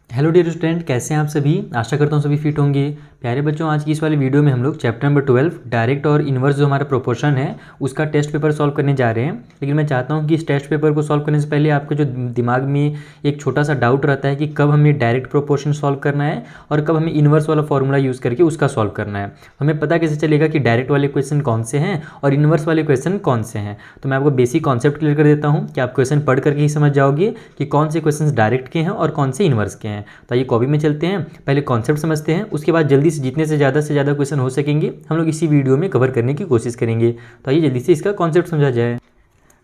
Hello dear student, कैसे हैं आप सभी। आशा करता हूँ सभी फिट होंगे। प्यारे बच्चों, आज की इस वाली वीडियो में हम लोग चैप्टर नंबर 12 डायरेक्ट और इन्वर्स जो हमारा प्रोपोर्शन है उसका टेस्ट पेपर सॉल्व करने जा रहे हैं। लेकिन मैं चाहता हूँ कि इस टेस्ट पेपर को सॉल्व करने से पहले आपके जो दिमाग में एक छोटा सा डाउट रहता है कि कब हमें डायरेक्ट प्रोपोर्शन सॉल्व करना है और कब हमें इन्वर्स वाला फॉर्मूला यूज़ करके उसका सॉल्व करना है। हमें पता कैसे चलेगा कि डायरेक्ट वाले क्वेश्चन कौन से हैं और इन्वर्स वाले क्वेश्चन कौन से हैं। तो मैं आपको बेसिक कॉन्सेप्ट क्लियर कर देता हूँ कि आप क्वेश्चन पढ़ करके ही समझ जाओगे कि कौन से क्वेश्चन डायरेक्ट के हैं और कौन से इन्वर्स के हैं। तो आइए कॉपी में चलते हैं, पहले कॉन्सेप्ट समझते हैं, उसके बाद जल्दी से जितने से ज़्यादा क्वेश्चन हो सकेंगे हम लोग इसी वीडियो में कवर करने की कोशिश करेंगे। तो आइए जल्दी से इसका कॉन्सेप्ट समझा जाए।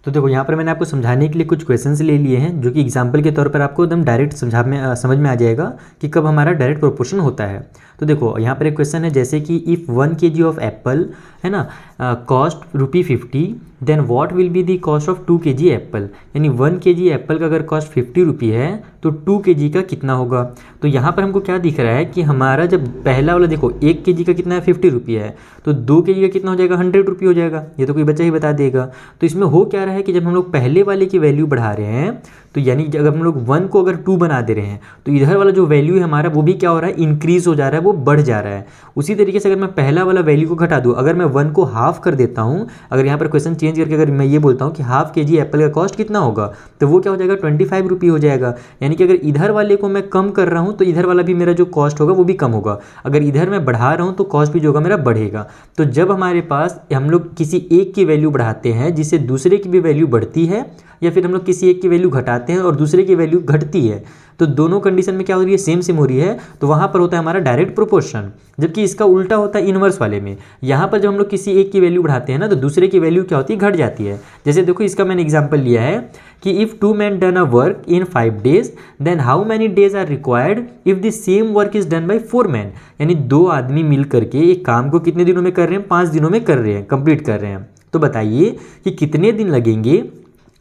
तो देखो, यहाँ पर मैंने आपको समझाने के लिए कुछ क्वेश्चंस ले लिए हैं जो कि एग्जांपल के तौर पर आपको एकदम डायरेक्ट समझ में आ जाएगा कि कब हमारा डायरेक्ट प्रोपोर्शन होता है। तो देखो, यहाँ पर एक क्वेश्चन है जैसे कि इफ़ 1 kg ऑफ एप्पल है ना cost ₹50, then what will be the cost of 2 kg apple. यानी 1 kg एप्पल का अगर कॉस्ट ₹50 है तो 2 kg का कितना होगा। तो यहाँ पर हमको क्या दिख रहा है कि हमारा जब पहला वाला देखो 1 kg का कितना है ₹50 है, तो 2 kg का कितना हो जाएगा ₹100 हो जाएगा। ये तो कोई बच्चा ही बता देगा। तो इसमें हो क्या रहा है कि जब हम लोग पहले वाले की वैल्यू बढ़ा रहे हैं तो यानी अगर हम लोग 1 को अगर 2 बना दे रहे हैं तो इधर वाला जो वैल्यू है हमारा वो भी क्या हो रहा है, इंक्रीज हो जा रहा है, वो बढ़ जा रहा है। उसी तरीके से अगर मैं पहला वाला वैल्यू को घटा दूँ, अगर मैं 1 को हाफ कर देता हूँ, अगर यहाँ पर क्वेश्चन चेंज करके अगर मैं ये बोलता हूँ कि हाफ kg एप्पल का कॉस्ट कितना होगा, तो वो क्या हो जाएगा ₹25 हो जाएगा। यानी कि अगर इधर वाले को मैं कम कर रहा हूँ तो इधर वाला भी मेरा जो कॉस्ट होगा वो भी कम होगा। अगर इधर मैं बढ़ा रहा हूँ तो कॉस्ट भी जो होगा मेरा बढ़ेगा। तो जब हमारे पास हम लोग किसी एक की वैल्यू बढ़ाते हैं जिससे दूसरे की भी वैल्यू बढ़ती है, या फिर हम लोग किसी एक की वैल्यू घटाते हैं और दूसरे की वैल्यू घटती है, तो दोनों कंडीशन में क्या हो रही है, सेम हो रही है, तो वहाँ पर होता है हमारा डायरेक्ट प्रोपोर्शन। जबकि इसका उल्टा होता है इन्वर्स वाले में। यहाँ पर जब हम लोग किसी एक की वैल्यू बढ़ाते हैं ना तो दूसरे की वैल्यू क्या होती है, घट जाती है। जैसे देखो, इसका मैंने एग्जाम्पल लिया है कि if 2 men done a work in 5 days, then how many days are required if the same work is done by 4 men। यानी 2 आदमी मिल करके एक काम को कितने दिनों में कर रहे हैं, 5 दिनों में कर रहे हैं, कंप्लीट कर रहे हैं। तो बताइए कि कितने दिन लगेंगे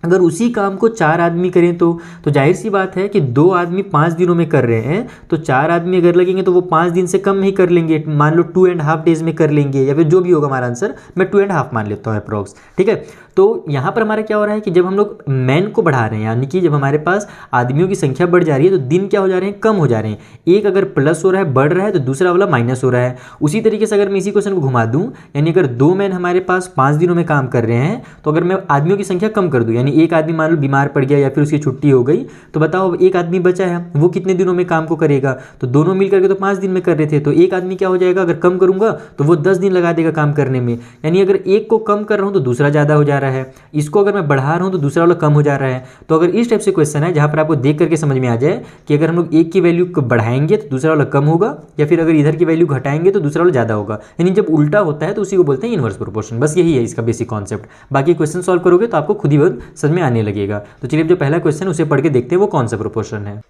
अगर उसी काम को 4 आदमी करें तो जाहिर सी बात है कि 2 आदमी 5 दिनों में कर रहे हैं, तो 4 आदमी अगर लगेंगे तो वो 5 दिन से कम ही कर लेंगे। मान लो 2.5 days में कर लेंगे, या फिर जो भी होगा हमारा आंसर, मैं 2.5 मान लेता हूँ अप्रॉक्स। ठीक है, तो यहाँ पर हमारा क्या हो रहा है कि जब हम लोग मैन को बढ़ा रहे हैं, यानी कि जब हमारे पास आदमियों की संख्या बढ़ जा रही है तो दिन क्या हो जा रहे हैं, कम हो जा रहे हैं। एक अगर प्लस हो रहा है, बढ़ रहा है, तो दूसरा वाला माइनस हो रहा है। उसी तरीके से अगर मैं इसी क्वेश्चन को घुमा दूँ, यानी अगर 2 मैन हमारे पास 5 दिनों में काम कर रहे हैं, तो अगर मैं आदमियों की संख्या कम कर दूँ, यानी एक आदमी मान लो बीमार पड़ गया या फिर उसकी छुट्टी हो गई, तो बताओ एक आदमी बचा है, वो कितने दिनों में काम को करेगा। तो दोनों मिल करके तो 5 दिन में कर रहे थे, तो एक आदमी क्या हो जाएगा, अगर कम करूंगा तो वो 10 दिन लगा देगा काम करने में। यानी अगर एक को कम कर रहा हूँ तो दूसरा ज़्यादा हो जा रहा है, इसको अगर मैं बढ़ा रहा हूँ तो दूसरा वाला कम हो जा रहा है। तो अगर इस टाइप से क्वेश्चन है जहाँ पर आपको देख करके समझ में आ जाए कि अगर हम लोग एक की वैल्यू को बढ़ाएंगे तो दूसरा वाला कम होगा, या फिर अगर इधर की वैल्यू घटाएंगे तो दूसरा वाला ज़्यादा होगा, यानी जब उल्टा होता है तो उसी को बोलते हैं इनवर्स प्रोपोर्शन। बस यही है इसका बेसिक कॉन्सेप्ट। बाकी क्वेश्चन सॉल्व करोगे तो आपको खुद ही बहुत समझ में आने लगेगा। तो चलिए जो पहला क्वेश्चन उसे पढ़ के देखते हैं वो कौन सा प्रोपोर्शन है।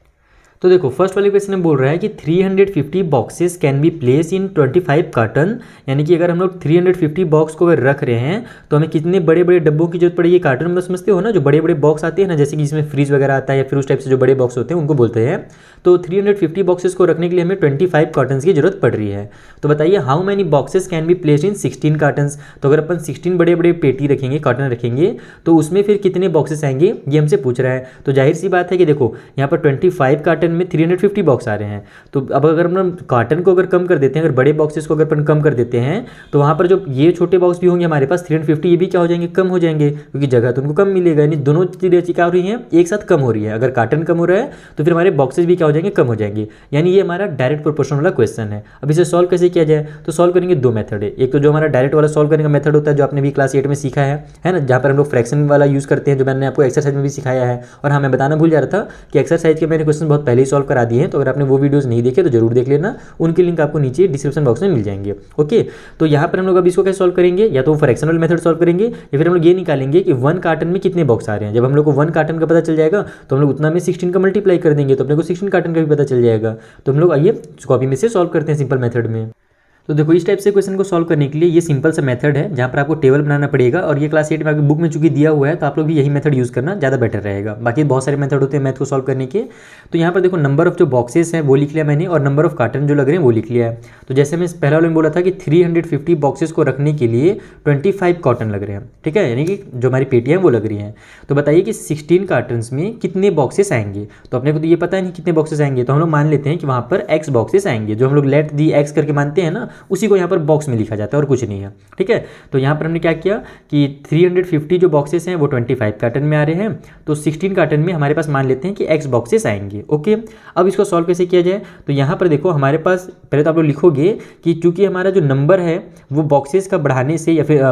तो देखो, फर्स्ट वाले क्वेश्चन में बोल रहा है कि 350 boxes can be place in 25 carton. यानी कि अगर हम लोग 350 बॉक्स को अगर रख रहे हैं तो हमें कितने बड़े बड़े डब्बों की जरूरत पड़ेगी। कार्टन में समझते हो ना, जो बड़े बड़े बॉक्स आते हैं ना, जैसे कि जिसमें फ्रीज वगैरह आता है या फिर उस टाइप से जो बड़े बॉक्स होते हैं उनको बोलते हैं। तो 350 बॉक्सेस को रखने के लिए हमें 25 कार्टन की जरूरत पड़ रही है। तो बताइए how many boxes can be placed in 16 carton. तो अगर अपन 16 बड़े बड़े पेटी रखेंगे, कार्टन रखेंगे, तो उसमें फिर कितने बॉक्सेस आएंगे, ये हमसे पूछ रहा है। तो जाहिर सी बात है कि देखो, यहाँ पर 25 कार्टन में 350 बॉक्स आ रहे हैं। तो अब अगर हम कार्टन को अगर कम कर देते हैं, अगर बड़े बॉक्सेस को अगर अपन कम कर देते हैं, तो वहाँ पर जो ये छोटे बॉक्स भी होंगे हमारे पास 350, ये भी क्या हो जाएंगे, कम हो जाएंगे, क्योंकि जगह तो उनको कम मिलेगा। यानी दोनों चीज़ें क्या हो रही हैं, एक साथ कम हो रही है। अगर कार्टन कम हो रहा है तो फिर हमारे बॉक्सेस भी क्या हो जाएंगे, कम हो जाएंगे। यानी ये हमारा डायरेक्ट प्रोपोर्शन वाला क्वेश्चन है। अब इसे सॉल्व कैसे किया जाए, तो सॉल्व करेंगे 2 मेथड है। एक तो जो हमारा डायरेक्ट वाला सॉल्व करने का मेथड होता है, जो आपने भी क्लास 8 में सीखा है ना, जहाँ पर हम लोग फ्रैक्शन वाला यूज़ करते हैं, जो मैंने आपको एक्सरसाइज में भी सिखाया है। और हाँ, मैं बताना भूल जा रहा था कि एक्सरसाइज के मैंने क्वेश्चन बहुत पहले ही सॉल्व करा दिए हैं, तो अगर आपने वो वीडियोस नहीं देखे तो जरूर देख लेना, उनके लिंक आपको नीचे डिस्क्रिप्शन बॉक्स में मिल जाएंगे। ओके, तो यहाँ पर हम लोग अब इसको कैसे सॉल्व करेंगे, या तो फ्रैक्शनल मेथड सॉल्व करेंगे, या फिर हम लोग ये निकालेंगे कि 1 कार्टन में कितने बॉक्स आ रहे हैं। जब हम लोग को 1 कार्टन का पता चल जाएगा तो हम लोग उतना में 16 का मल्टीप्लाई कर देंगे, तो अपने को 16 कार्टन का भी पता चल जाएगा। तो हम लोग आइए कॉपी में से सॉल्व करते हैं सिंपल मेथड में। तो देखो इस टाइप से क्वेश्चन को सॉल्व करने के लिए ये सिंपल सा मेथड है जहाँ पर आपको टेबल बनाना पड़ेगा, और ये क्लास 8 में आपकी बुक में चूंकि दिया हुआ है तो आप लोग भी यही मेथड यूज़ करना ज़्यादा बेटर रहेगा। बाकी बहुत सारे मेथड होते हैं मैथ को सॉल्व करने के। तो यहाँ पर देखो नंबर ऑफ जो बॉक्सेस हैं वो लिख लिया मैंने, और नंबर ऑफ कार्टन जो लग रहे हैं वो लिख लिया है। तो जैसे मैं पहले वाले में बोला था कि 350 बॉक्सेस को रखने के लिए 25 कार्टन लग रहे हैं, ठीक है, यानी कि जो हमारी पेटियाँ हैं वो लग रही हैं। तो बताइए कि 16 कार्टन्स में कितने बॉक्सेस आएंगे। तो अपने को तो ये पता है नहीं कितने बॉक्सेस आएंगे, तो हम लोग मान लेते हैं कि वहाँ पर एक्स बॉक्सेस आएंगे। जो हम लोग लेट दी एक्स करके मानते हैं ना, उसी को यहाँ पर बॉक्स में लिखा जाता है और कुछ नहीं है, ठीक है। तो यहाँ पर हमने क्या किया कि 350 जो बॉक्सेस हैं वो 25 कार्टन में आ रहे हैं, तो 16 कार्टन में हमारे पास मान लेते हैं कि एक्स बॉक्सेस आएंगे। ओके, अब इसको सॉल्व कैसे किया जाए। तो यहाँ पर देखो हमारे पास पहले तो आप लोग लिखोगे कि चूंकि हमारा जो नंबर है वो बॉक्सेस का बढ़ाने से या फिर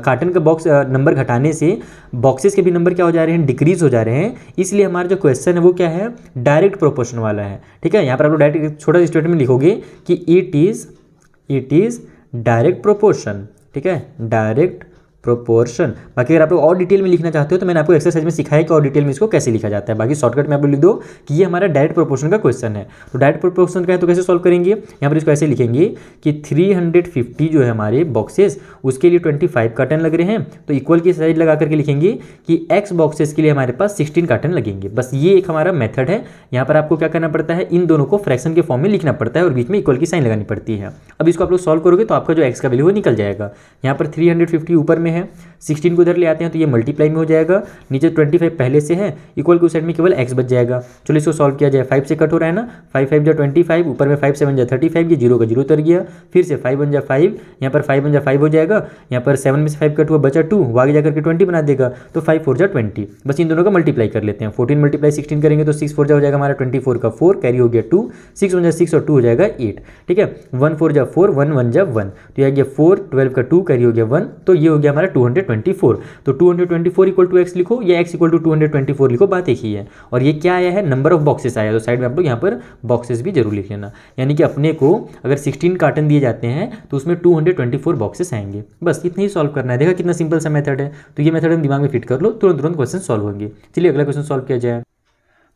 कार्टन का बॉक्स नंबर घटाने से बॉक्सेस के भी नंबर क्या हो जा रहे हैं, डिक्रीज हो जा रहे हैं। इसलिए हमारा जो क्वेश्चन है वो क्या है, डायरेक्ट प्रोपोर्शन वाला है, ठीक है। यहाँ पर आप लोग डायरेक्ट छोटा सा स्टेटमेंट लिखोगे कि इट इज डायरेक्ट प्रोपोर्शन, ठीक है, डायरेक्ट प्रोपोर्शन। बाकी अगर आप लोग और डिटेल में लिखना चाहते हो तो मैंने आपको एक्सरसाइज में सिखाया कि और डिटेल में इसको कैसे लिखा जाता है। बाकी शॉर्टकट में आप लोग लिख दो कि ये हमारा डायरेक्ट प्रोपोर्शन का क्वेश्चन है। तो डायरेक्ट प्रोपोर्शन का है तो कैसे सॉल्व करेंगे, यहाँ पर इसको ऐसे लिखेंगे कि 350 जो है हमारे बॉक्सेस उसके लिए 25 कार्टन लग रहे हैं, तो इक्वल की साइड लगा करके लिखेंगे कि एक्स बॉक्सेस के लिए हमारे पास 16 कार्टन लगेंगे। बस ये एक हमारा मेथड है। यहाँ पर आपको क्या करना पड़ता है, इन दोनों को फ्रैक्शन के फॉर्म में लिखना पड़ता है और बीच में इक्वल की साइन लगानी पड़ती है। अब इसको आप लोग सॉल्व करोगे तो आपका जो एक्स का वैल्यू वो निकल जाएगा। यहाँ पर 350 ऊपर में है, 16 को इधर ले आते हैं तो ये मल्टीप्लाई में हो जाएगा, नीचे 25 पहले से है, इक्वल की साइड में केवल x बच जाएगा। चलो इसको सॉल्व किया जाए, 5 से कट हो रहा है ना, 5 5 जा 25, ऊपर में 5 7 जा 35, ये 0 का 0 उतर गया, फिर से 5 1 जा 5, यहाँ पर 5 1 जा 5 हो जाएगा, यहाँ पर 7 में से 5 कट हुआ बचा 2, वो आगे जाकर के 20 बना देगा, तो 5 4 जा 20। बस इन दोनों का मल्टीप्लाई कर लेते हैं, 14 मल्टीप्लाई 16 करेंगे तो 6 4 जा हो जाएगा हमारा 24 का 4, कैरी हो गया 2, 6 1 जा 6 और 2 हो जाएगा 8, ठीक है। 1 4 जा 4, 1 1 जा 1, तो यह गया 4, 12 का 2, कैरी हो गया 1, तो ये हो गया हमारा 224। तो 224 इक्वल टू एक्स लिखो या एक्स इक्वल टू 224 लिखो, बात एक ही है। और ये क्या आया है, नंबर ऑफ बॉक्सेस आया, तो साइड में आप लोग यहाँ पर बॉक्सेस भी जरूर लिख लेना। यानी कि अपने को अगर 16 कार्टन दिए जाते हैं तो उसमें 224 बॉक्सेस आएंगे। बस इतना ही सॉल्व करना है। देखा कितना सिंपल सा मेथड है। तो ये मेथड हम दिमाग में फिट कर लो, तुरंत तुरंत क्वेश्चन सॉल्व होंगे। चलिए अगला क्वेश्चन सॉल्व किया जाए।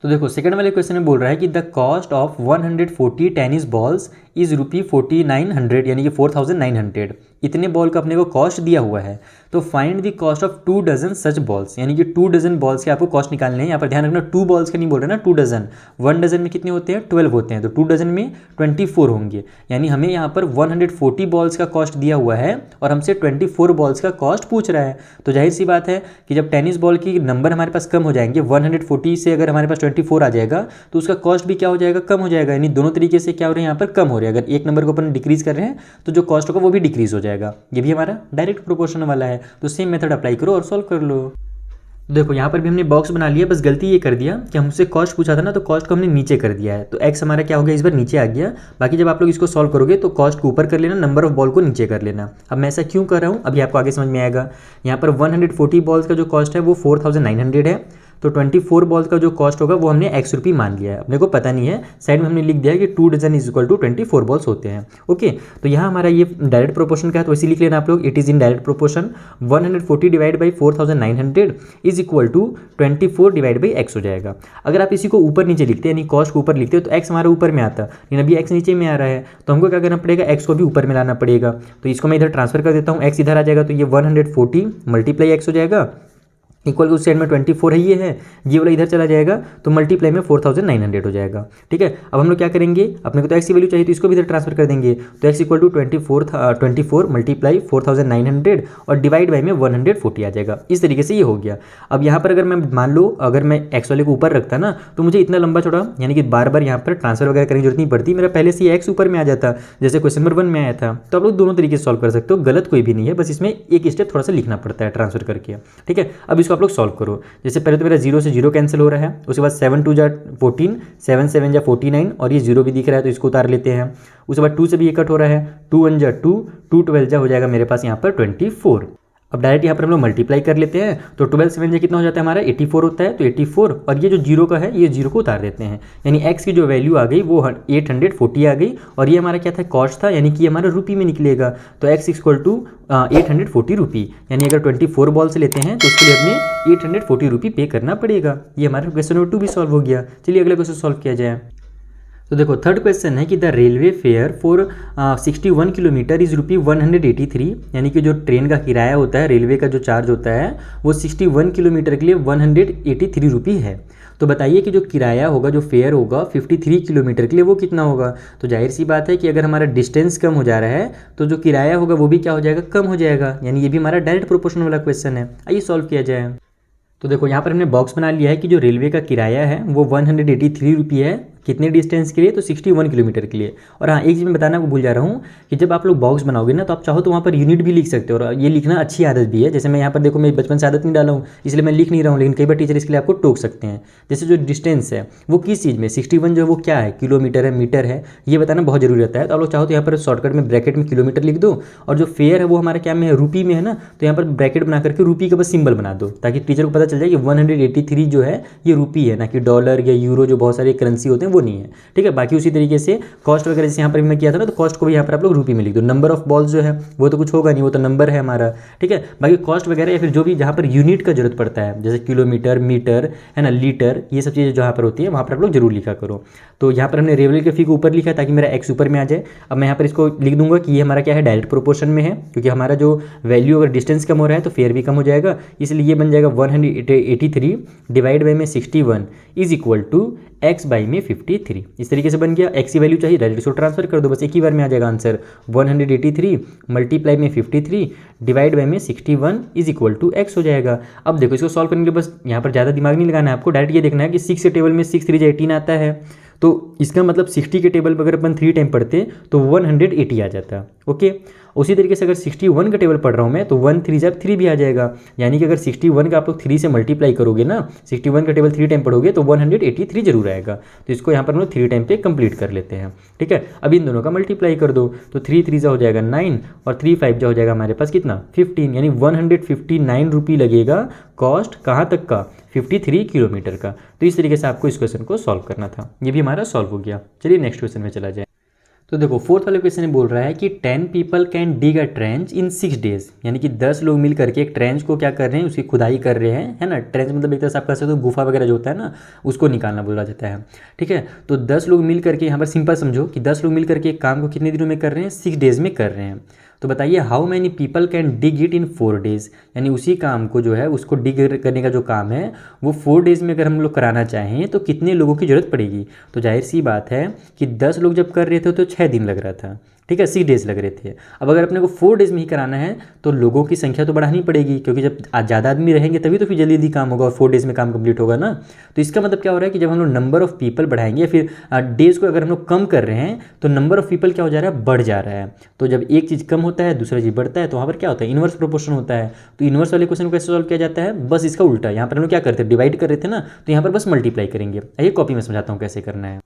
तो देखो सेकंड वाले क्वेश्चन में बोल रहा है कि the cost of 140 tennis balls is ₹4900, यानी कि 4900। इतने बॉल का अपने को कॉस्ट दिया हुआ है, तो find the cost of 2 dozen such balls, यानी कि 2 डजन बॉल्स के आपको कॉस्ट निकालने हैं। यहाँ पर ध्यान रखना 2 बॉल्स का नहीं बोल रहा ना, 2 डजन। 1 डजन में कितने होते हैं, 12 होते हैं, तो 2 डजन में 24 होंगे। यानी हमें यहाँ पर 140 बॉल्स का कॉस्ट दिया हुआ है और हमसे 24 बॉल्स का कॉस्ट पूछ रहा है। तो जाहिर सी बात है कि जब टेनिस बॉल की नंबर हमारे पास कम हो जाएंगे, 140 से अगर हमारे पास 24 आ जाएगा तो उसका कॉस्ट भी क्या हो जाएगा, कम हो जाएगा। यानी दोनों तरीके से क्या हो रहे हैं, यहाँ पर कम हो रहे हैं। अगर एक नंबर को अपन डिक्रीज कर रहे हैं तो जो कॉस्ट होगा वो भी डिक्रीज हो जाएगा। ये भी हमारा डायरेक्ट प्रोपोर्शन वाला है। तो सेम मेथड अप्लाई करो और सॉल्व कर लो। देखो यहाँ पर भी हमने बॉक्स बना लिया, बस गलती ये कर दिया कि हमसे कॉस्ट पूछा था ना, तो कॉस्ट को हमने नीचे कर दिया है, तो एक्स हमारा क्या हो गया, इस बार नीचे आ गया। बाकी जब आप लोग इसको सॉल्व करोगे तो कॉस्ट को ऊपर कर लेना, नंबर ऑफ बॉल को नीचे कर लेना। अब मैं ऐसा क्यों कर रहा हूँ अभी आपको आगे समझ में आएगा। यहाँ पर 140 बॉल्स का जो कॉस्ट है वो 4900 है, तो 24 बॉल्स का जो कॉस्ट होगा वो हमने x रुपये मान लिया है, अपने को पता नहीं है। साइड में हमने लिख दिया है कि 2 dozen is equal to 24 balls होते हैं। ओके, तो यहाँ हमारा ये डायरेक्ट प्रोपोर्शन का है, तो इसी लिख लेना आप लोग, it is in direct proportion. 140 divide by 4900 is equal to 24 divide by x हो जाएगा। अगर आप इसी को ऊपर नीचे लिखते हैं, यानी कॉस्ट को ऊपर लिखते हो, तो x हमारा ऊपर में आता, लेकिन अभी x नीचे में आ रहा है, तो हमको क्या करना पड़ेगा, x को भी ऊपर में लाना पड़ेगा। तो इसको मैं इधर ट्रांसफर कर देता हूँ, x इधर आ जाएगा, तो ये 140 मल्टीप्लाई x हो जाएगा, इक्वल उस साइड में 24 है, ये वाला इधर चला जाएगा, तो मल्टीप्लाई में 4900 हो जाएगा। ठीक है, अब हम लोग क्या करेंगे, अपने को तो x की वैल्यू चाहिए तो इसको भी इधर ट्रांसफर कर देंगे, तो x इक्वल टू 24 मल्टीप्लाई 4900 और डिवाइड बाई में 140 आ जाएगा। इस तरीके से ये हो गया। अब यहाँ पर अगर मैं मान लो अगर मैं x वाले को ऊपर रखता ना, तो मुझे इतना लंबा चौड़ा यानी कि बार बार यहाँ पर ट्रांसफर वगैरह करने की जरूरत नहीं पड़ती, मेरा पहले से x ऊपर में आ जाता, जैसे क्वेश्चन नंबर 1 में आया था। तो आप लोग दोनों तरीके से सॉल्व कर सकते हो, गलत कोई भी नहीं है, बस इसमें एक स्टेप थोड़ा सा लिखना पड़ता है ट्रांसफर करके। ठीक है, अब इसको आप लोग सॉल्व करो। जैसे पहले तो मेरा 0 से 0 कैंसिल हो रहा है, उसके बाद 7 2 जा 14, 7 7 जा 49 और ये 0 भी दिख रहा है तो इसको उतार लेते हैं। उसके बाद 2 से भी ये कट हो रहा है, 2 1 जा 2, 2 12 जा हो जाएगा मेरे पास यहाँ पर 24। अब डायरेक्ट यहाँ पर हम लोग मल्टीप्लाई कर लेते हैं, तो 12 7 जा कितना हो जाता है हमारा 84 होता है, तो 84 और ये जो 0 का है ये 0 को उतार देते हैं, यानी x की जो वैल्यू आ गई वो 840 आ गई और ये हमारा क्या था, कॉस्ट था, यानी कि हमारा रुपये में निकलेगा। तो x इक्वल टू 840 रुपये, यानी अगर 24 बॉल से लेते हैं तो उसके लिए हमें 840 रुपये पे करना पड़ेगा। ये हमारा क्वेश्चन नंबर 2 भी सॉल्व हो गया। चलिए अगला क्वेश्चन सॉल्व किया जाए। तो देखो थर्ड क्वेश्चन है कि the railway fair for 61 kilometre is ₹183, यानी कि जो ट्रेन का किराया होता है, रेलवे का जो चार्ज होता है वो 61 किलोमीटर के लिए 183 रुपये है। तो बताइए कि जो किराया होगा, जो फेयर होगा 53 किलोमीटर के लिए, वो कितना होगा। तो जाहिर सी बात है कि अगर हमारा डिस्टेंस कम हो जा रहा है तो जो किराया होगा वो भी क्या हो जाएगा, कम हो जाएगा। यानी ये भी हमारा डायरेक्ट प्रोपोर्शनल वाला क्वेश्चन है। आइए सॉल्व किया जाए। तो देखो यहाँ पर हमने बॉक्स बना लिया है कि जो रेलवे का किराया है वो 183 रुपये है। कितने डिस्टेंस के लिए, तो 61 किलोमीटर के लिए। और हाँ, एक चीज़ मैं बताना को भूल जा रहा हूँ कि जब आप लोग बॉक्स बनाओगे ना, तो आप चाहो तो वहाँ पर यूनिट भी लिख सकते हो, और ये लिखना अच्छी आदत भी है। जैसे मैं यहाँ पर देखो, मैं बचपन से आदत नहीं डाला हूँ इसलिए मैं लिख नहीं रहा हूँ, लेकिन कई बार टीचर इसके लिए आपको टोक सकते हैं। जैसे जो डिस्टेंस है वो किस चीज़ में, 61 जो है वो क्या है, किलोमीटर है, मीटर है, ये बताना बहुत जरूरी रहता है। तो आप लोग चाहो तो यहाँ पर शॉर्टकट में ब्रैकेट में किलोमीटर लिख दो, और जो फेयर है वो हमारा क्या में है, रुपये में है ना, तो यहाँ पर ब्रैकेट बना करके रुपये का बस सिंबल बना दो, ताकि टीचर को पता चल जाए कि 183 जो है ये रुपये है, ना कि डॉलर या यूरो जो बहुत सारे करेंसी होते हैं वो नहीं है। ठीक है। बाकी उसी तरीके से कॉस्ट वगैरह जैसे यहाँ पर मैं किया था ना, तो कॉस्ट को भी यहाँ पर आप लोग रुपये में लिख दो। नंबर ऑफ बॉल्स जो है वो तो कुछ होगा नहीं, वो तो नंबर है हमारा। ठीक है। बाकी कॉस्ट वगैरह या फिर जो भी जहाँ पर यूनिट का जरूरत पड़ता है, जैसे किलोमीटर, मीटर है ना, लीटर, ये सब चीज़ें जहाँ पर होती है वहाँ पर आप लोग जरूर लिखा करो। तो यहाँ पर हमने रेलवे के फी को ऊपर लिखा ताकि मेरा एक्स ऊपर में आ जाए। अब मैं यहाँ पर इसको लिख दूंगा कि ये हमारा क्या है, डायरेक्ट प्रोपोर्शन में है, क्योंकि हमारा जो वैल्यू अगर डिस्टेंस कम हो रहा है तो फेयर भी कम हो जाएगा, इसलिए ये बन जाएगा 183 डिवाइड बाई में 61 is equal to x by में 53। इस तरीके से बन गया। एक्स की वैल्यू चाहिए, डायरेक्ट इसको ट्रांसफर कर दो, बस एक ही बार में आ जाएगा आंसर। 183 मल्टीप्लाई में 53 डिवाइड बाई में 61 इज इक्वल टू एक्स हो जाएगा। अब देखो इसको सॉल्व करने के लिए बस यहाँ पर ज़्यादा दिमाग नहीं लगाना है आपको, डायरेक्ट ये देखना है कि 6 के टेबल में 6 3 18 आता है, तो इसका मतलब 60 के टेबल पर अगर अपन 3 टाइम पढ़ते तो 180 आ जाता। ओके। उसी तरीके से अगर 61 का टेबल पढ़ रहा हूँ मैं, तो 1 3 जब 3 भी आ जाएगा, यानी कि अगर 61 का आप लोग 3 से मल्टीप्लाई करोगे ना, 61 का टेबल 3 टाइम पढ़ोगे तो 183 जरूर आएगा। तो इसको यहाँ पर हम लोग 3 टाइम पे कंप्लीट कर लेते हैं। ठीक है। अब इन दोनों का मल्टीप्लाई कर दो, तो 3 3 हो जाएगा 9 और 3 5 जो हो जाएगा हमारे पास कितना, 15, यानी 159 रुपये लगेगा कॉस्ट कहाँ तक का, 53 किलोमीटर का। तो इस तरीके से आपको इस क्वेश्चन को सॉल्व करना था। ये भी हमारा सॉल्व हो गया। चलिए नेक्स्ट क्वेश्चन में चला जाए। तो देखो फोर्थ वाले क्वेश्चन में बोल रहा है कि 10 people can dig a trench in 6 days, यानी कि 10 लोग मिल करके एक ट्रेंच को क्या कर रहे हैं, उसकी खुदाई कर रहे हैं, है ना। ट्रेंच मतलब एक तरह से आप कह सकते हो गुफा वगैरह जो होता है ना, उसको निकालना बोला जाता है। ठीक है। तो 10 लोग मिल करके, यहाँ पर सिंपल समझो कि 10 लोग मिल करके एक काम को कितने दिनों में कर रहे हैं, 6 डेज में कर रहे हैं। तो बताइए how many people can dig it in 4 days, यानी उसी काम को जो है उसको डिग करने का जो काम है वो 4 डेज में अगर हम लोग कराना चाहें तो कितने लोगों की ज़रूरत पड़ेगी। तो जाहिर सी बात है कि 10 लोग जब कर रहे थे तो 6 दिन लग रहा था। ठीक है, 6 डेज लग रहे थे। अब अगर अपने को 4 डेज में ही कराना है तो लोगों की संख्या तो बढ़ानी पड़ेगी, क्योंकि जब ज़्यादा आदमी रहेंगे तभी तो फिर जल्दी जल्दी काम होगा और 4 डेज में काम कंप्लीट होगा ना। तो इसका मतलब क्या हो रहा है कि जब हम लोग नंबर ऑफ पीपल बढ़ाएंगे या फिर डेज को अगर हम लोग कम कर रहे हैं तो नंबर ऑफ पीपल क्या हो जा रहा है, बढ़ जा रहा है। तो जब एक चीज़ कम होता है दूसरा चीज़ बढ़ता है तो वहाँ पर क्या होता है, इनवर्स प्रोपोर्शन होता है। तो इनवर्स वाले क्वेश्चन को कैसे सॉल्व किया जाता है, बस इसका उल्टा। यहाँ पर हम लोग क्या करते हैं, डिवाइड कर रहे थे ना, तो यहाँ पर बस मल्टीप्लाई करेंगे। आइए कॉपी में समझाता हूँ कैसे करना है।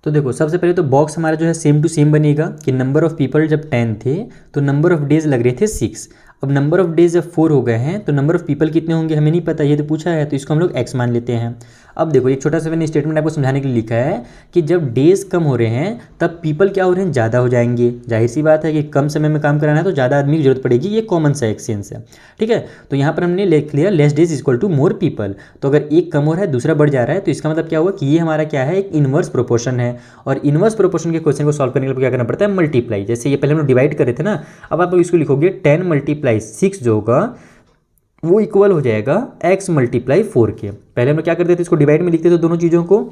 तो देखो सबसे पहले तो बॉक्स हमारा जो है सेम टू सेम बनेगा कि नंबर ऑफ पीपल जब 10 थे तो नंबर ऑफ डेज लग रहे थे 6। अब नंबर ऑफ डेज जब 4 हो गए हैं तो नंबर ऑफ पीपल कितने होंगे हमें नहीं पता, ये तो पूछा है, तो इसको हम लोग x मान लेते हैं। अब देखो एक छोटा सा मैंने स्टेटमेंट आपको समझाने के लिए लिखा है कि जब डेज कम हो रहे हैं तब पीपल क्या हो रहे हैं, ज़्यादा हो जाएंगे। जाहिर सी बात है कि कम समय में काम कराना है तो ज़्यादा आदमी की जरूरत पड़ेगी, ये कॉमन सा एक्सचेंज है। ठीक है। तो यहाँ पर हमने लिख लिया less days equal to more people. तो अगर एक कम हो रहा है दूसरा बढ़ जा रहा है तो इसका मतलब क्या हुआ कि ये हमारा क्या है, एक इनवर्स प्रोपोर्शन है। और इनवर्स प्रोपोर्शन के क्वेश्चन को सॉल्व करने के लिए क्या करना पड़ता है, मल्टीप्लाई। जैसे ये पहले हम लोग डिवाइड कर रहे थे ना, अब आप इसको लिखोगे 10 मल्टीप्लाई 6 जो होगा वो इक्वल हो जाएगा x मल्टीप्लाई 4 के। पहले हम लोग क्या करते थे, इसको डिवाइड में लिखते थे दोनों चीज़ों को।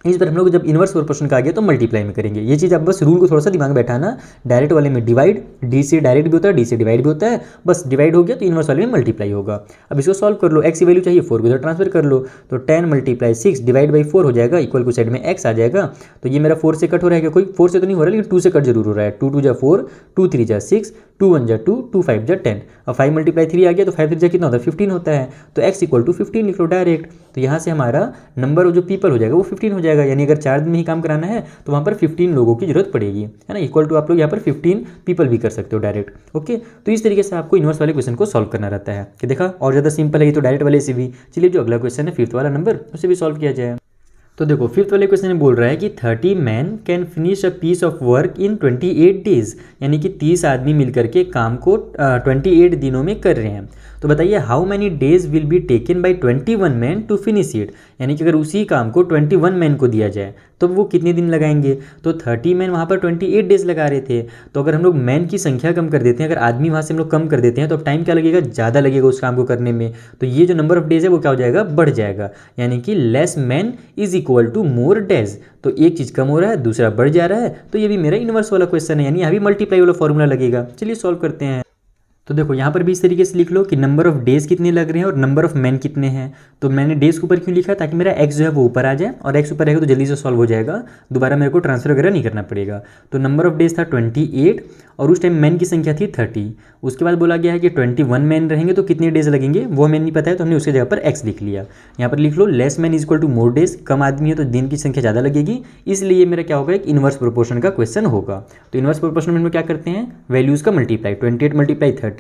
इस पर हम लोग जब इनवर्स प्रोपोर्शन का आ गया तो मल्टीप्लाई में करेंगे। ये चीज़ आप बस रूल को थोड़ा सा दिमाग में बैठाना। डायरेक्ट वाले में डिवाइड, डी से डायरेक्ट भी होता है, डी से डिवाइड भी होता है, बस डिवाइड हो गया तो इनवर्स वाले में मल्टीप्लाई होगा। अब इसको सॉल्व कर लो, x की वैल्यू चाहिए 4 को इधर ट्रांसफर कर लो, तो 10 मल्टीप्लाई 6 डिवाइड बाई 4 हो जाएगा, इक्वल को साइड में x आ जाएगा। तो ये मेरा 4 से कट हो रहा है, कोई 4 से तो नहीं हो रहा लेकिन 2 से कट जरूर हो रहा है। 2 2 जा 4, 2 3 जा 6, 2 1 जा 2, 2 5 जा 10। अब 5 मल्टीप्लाई 3 आ गया तो 5 3 जा कितना होता है, 15 होता है। तो x इक्वल टू 15 लिख लो डायरेक्ट। तो यहाँ से हमारा नंबर जो पीपल हो जाएगा वो 15 हो जाएगा, यानी अगर 4 दिन में ही काम कराना है तो वहाँ पर 15 लोगों की जरूरत पड़ेगी, है ना। इक्वल टू आप लोग यहाँ पर 15 पीपल भी कर सकते हो डायरेक्ट। ओके। तो इस तरीके से आपको इनवर्स वाले क्वेश्चन को सॉल्व करना रहता है कि देखा और ज़्यादा सिंपल है ये तो डायरेक्ट वाले से भी। चलिए जो अगला क्वेश्चन है 5th वाला नंबर, उसे भी सॉल्व किया जाए। तो देखो 5th वाले क्वेश्चन में बोल रहा है कि 30 man can finish a piece of work in 28 days, यानी कि 30 आदमी मिलकर के काम को 28 दिनों में कर रहे हैं। तो बताइए how many days will be taken by 21 man to finish it, यानी कि अगर उसी काम को 21 मैन को दिया जाए तो वो कितने दिन लगाएंगे, तो 30 मैन वहाँ पर 28 डेज लगा रहे थे। तो अगर हम लोग मैन की संख्या कम कर देते हैं, अगर आदमी वहाँ से हम लोग कम कर देते हैं, तो अब टाइम क्या लगेगा, ज़्यादा लगेगा उस काम को करने में। तो ये जो नंबर ऑफ डेज है वो क्या हो जाएगा, बढ़ जाएगा, यानी कि less man is equal to more days. तो एक चीज़ कम हो रहा है, दूसरा बढ़ जा रहा है, तो ये भी मेरा इनवर्स वाला क्वेश्चन है, यानी यहाँ भी मल्टीप्लाई वाला फॉर्मूला लगेगा। चलिए सॉल्व करते हैं। तो देखो यहाँ पर भी इस तरीके से लिख लो कि नंबर ऑफ डेज कितने लग रहे हैं और नंबर ऑफ मैन कितने हैं। तो मैंने डेज के ऊपर क्यों लिखा, ताकि मेरा एक्स जो है वो ऊपर आ जाए, और एक्स ऊपर रहेगा तो जल्दी से सॉल्व हो जाएगा, दोबारा मेरे को ट्रांसफर वगैरह नहीं करना पड़ेगा। तो नंबर ऑफ डेज था 28 और उस टाइम मैन की संख्या थी 30। उसके बाद बोला गया है कि 21 मैन रहेंगे तो कितने डेज लगेंगे, वो हमें नहीं पता है, तो हमने उसके जगह पर एक्स लिख लिया। यहाँ पर लिख लो less man is equal to more days, कम आदमी है तो दिन की संख्या ज़्यादा लगेगी, इसलिए मेरा क्या होगा, एक इनवर्स प्रोपोर्शन का क्वेश्चन होगा। तो इनवर्स प्रोपोर्शन में हम क्या करते हैं, वैल्यूज़ का multiply, 28 multiply 30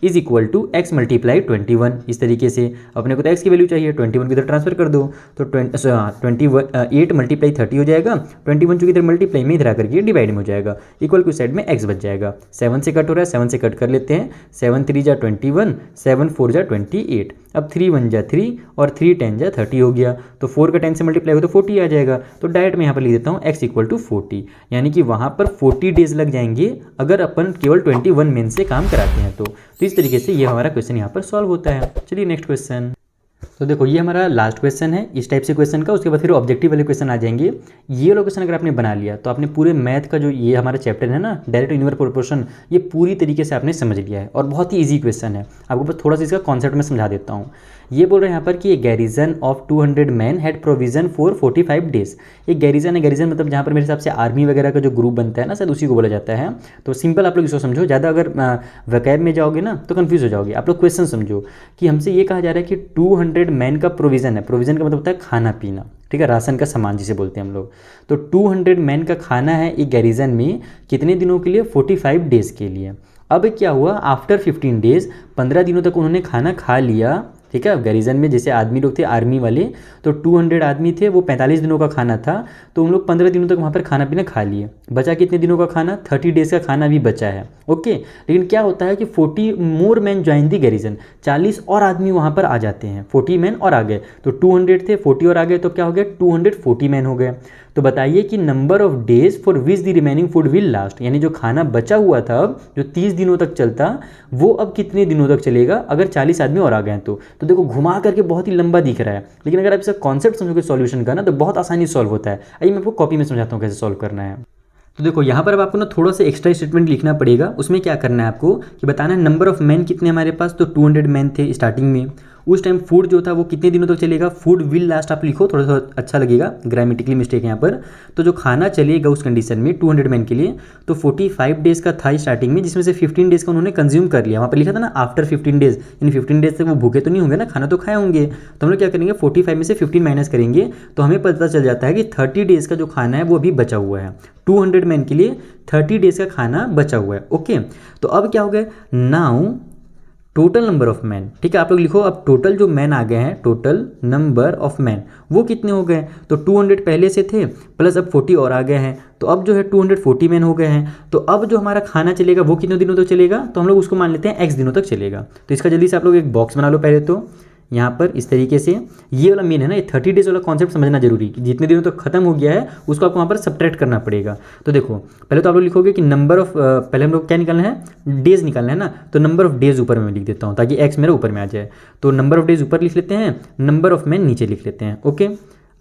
is equal to x multiply 21। इस तरीके से अपने को तो एक्स की वैल्यू चाहिए, 21 की इधर ट्रांसफर कर दो, तो 28 मल्टीप्लाई 30 हो जाएगा, 21 चूँकि इधर मल्टीप्लाई में इधर आकर के डिवाइड में हो जाएगा, इक्वल की साइड में एक्स बच जाएगा। 7 से कट हो रहा है, 7 से कट कर लेते हैं, 7 3 जा 21, 7 4 जा 28, अब 3 1 जा 3 और 3 10 जा 30 हो गया। तो 4 का 10 से मल्टीप्लाई हो तो 40 आ जाएगा। तो डायरेक्ट मैं यहाँ पर लिख देता हूँ x इक्वल टू 40, यानी कि वहाँ पर 40 डेज लग जाएंगे अगर अपन केवल 21 मेन से काम कराते हैं। तो इस तरीके से ये हमारा क्वेश्चन यहाँ पर सॉल्व होता है। चलिए नेक्स्ट क्वेश्चन। तो देखो ये हमारा लास्ट क्वेश्चन है इस टाइप से क्वेश्चन का, उसके बाद फिर ऑब्जेक्टिव वाले क्वेश्चन आ जाएंगे। ये वाला क्वेश्चन अगर आपने बना लिया तो आपने पूरे मैथ का जो ये हमारा चैप्टर है ना, डायरेक्ट इनवर्स प्रोपोर्शन, ये पूरी तरीके से आपने समझ लिया है और बहुत ही ईजी क्वेश्चन है। आपको बस थोड़ा सा इसका कॉन्सेप्ट में समझा देता हूँ। ये बोल रहे हैं यहाँ पर कि a garrison of 200 man had provision for 45 days. एक गैरिजन है, गैरिजन मतलब जहाँ पर मेरे हिसाब से आर्मी वगैरह का जो ग्रुप बनता है ना, शायद उसी को बोला जाता है। तो सिंपल आप लोग इसको समझो, ज़्यादा अगर वैकेब में जाओगे ना तो कन्फ्यूज हो जाओगे। आप लोग क्वेश्चन समझो कि हमसे ये कहा जा रहा है कि 200 मैन का प्रोविजन है, प्रोविजन का मतलब होता है खाना पीना, ठीक है, राशन का सामान जिसे बोलते हैं हम लोग। तो 200 मैन का खाना है एक गैरिजन में, कितने दिनों के लिए, 45 डेज के लिए। अब क्या हुआ, आफ्टर 15 डेज, 15 दिनों तक उन्होंने खाना खा लिया, ठीक है। गैरिजन में जैसे आदमी लोग थे आर्मी वाले, तो 200 आदमी थे, वो 45 दिनों का खाना था, तो उन लोग 15 दिनों तक वहाँ पर खाना पीना खा लिए। बचा कितने दिनों का खाना, 30 डेज़ का खाना भी बचा है, ओके। लेकिन क्या होता है कि 40 more man join the garrison, 40 और आदमी वहाँ पर आ जाते हैं, 40 मैन और आ गए। तो 200 थे, 40 और आ गए, तो क्या हो गया, 240 मैन हो गए। तो बताइए कि number of days for which the remaining food will last, यानी जो खाना बचा हुआ था अब जो 30 दिनों तक चलता, वो अब कितने दिनों तक चलेगा अगर 40 आदमी और आ गए तो देखो घुमा करके बहुत ही लंबा दिख रहा है, लेकिन अगर आप इसका कॉन्सेप्ट समझोगे सॉल्यूशन का ना, तो बहुत आसानी से सॉल्व होता है। आइए मैं आपको कॉपी में समझाता हूँ कैसे सॉल्व करना है। तो देखो यहाँ पर अब आपको ना थोड़ा सा एक्स्ट्रा स्टेटमेंट लिखना पड़ेगा। उसमें क्या करना है आपको कि बताना है नंबर ऑफ मैन कितने हमारे पास, तो 200 मैन थे स्टार्टिंग में। उस टाइम फूड जो था वो कितने दिनों तक चलेगा, फूड विल लास्ट आप लिखो, थोड़ा सा अच्छा लगेगा, ग्रामेटिकली मिस्टेक यहाँ पर। तो जो खाना चलेगा उस कंडीशन में 200 मैन के लिए, तो 45 डेज़ का था स्टार्टिंग में, जिसमें से 15 डेज़ का उन्होंने कंज्यूम कर लिया। वहाँ पर लिखा था ना आफ्टर 15 डेज़, यानी 15 डेज़ तक वो भूखे तो नहीं होंगे ना, खाना तो खाए होंगे। तो हम लोग क्या करेंगे, 45 में से 15 माइनस करेंगे, तो हमें पता चल जाता है कि 30 डेज़ का जो खाना है वो अभी बचा हुआ है। 200 मैन के लिए 30 डेज़ का खाना बचा हुआ है, ओके। तो अब क्या हो गया, now total number of man, ठीक है, आप लोग लिखो अब टोटल जो मैन आ गए हैं, टोटल नंबर ऑफ मैन वो कितने हो गए, तो 200 पहले से थे प्लस अब 40 और आ गए हैं, तो अब जो है 240 मैन हो गए हैं। तो अब जो हमारा खाना चलेगा वो कितने दिनों तक चलेगा, तो हम लोग उसको मान लेते हैं x दिनों तक चलेगा। तो इसका जल्दी से आप लोग एक बॉक्स बना लो पहले, तो यहाँ पर इस तरीके से, ये वाला मेन है ना, ये 30 डेज वाला कॉन्सेप्ट समझना जरूरी कि जितने दिनों तक खत्म हो गया है उसको आपको वहाँ पर सब्ट्रैक्ट करना पड़ेगा। तो देखो पहले तो आप लोग लिखोगे कि नंबर ऑफ, पहले हम लोग क्या निकालना है, डेज निकालना है ना, तो नंबर ऑफ डेज ऊपर में लिख देता हूँ ताकि एक्स मेरा ऊपर में आ जाए। तो नंबर ऑफ डेज ऊपर लिख लेते हैं, नंबर ऑफ मैन नीचे लिख लेते हैं, ओके।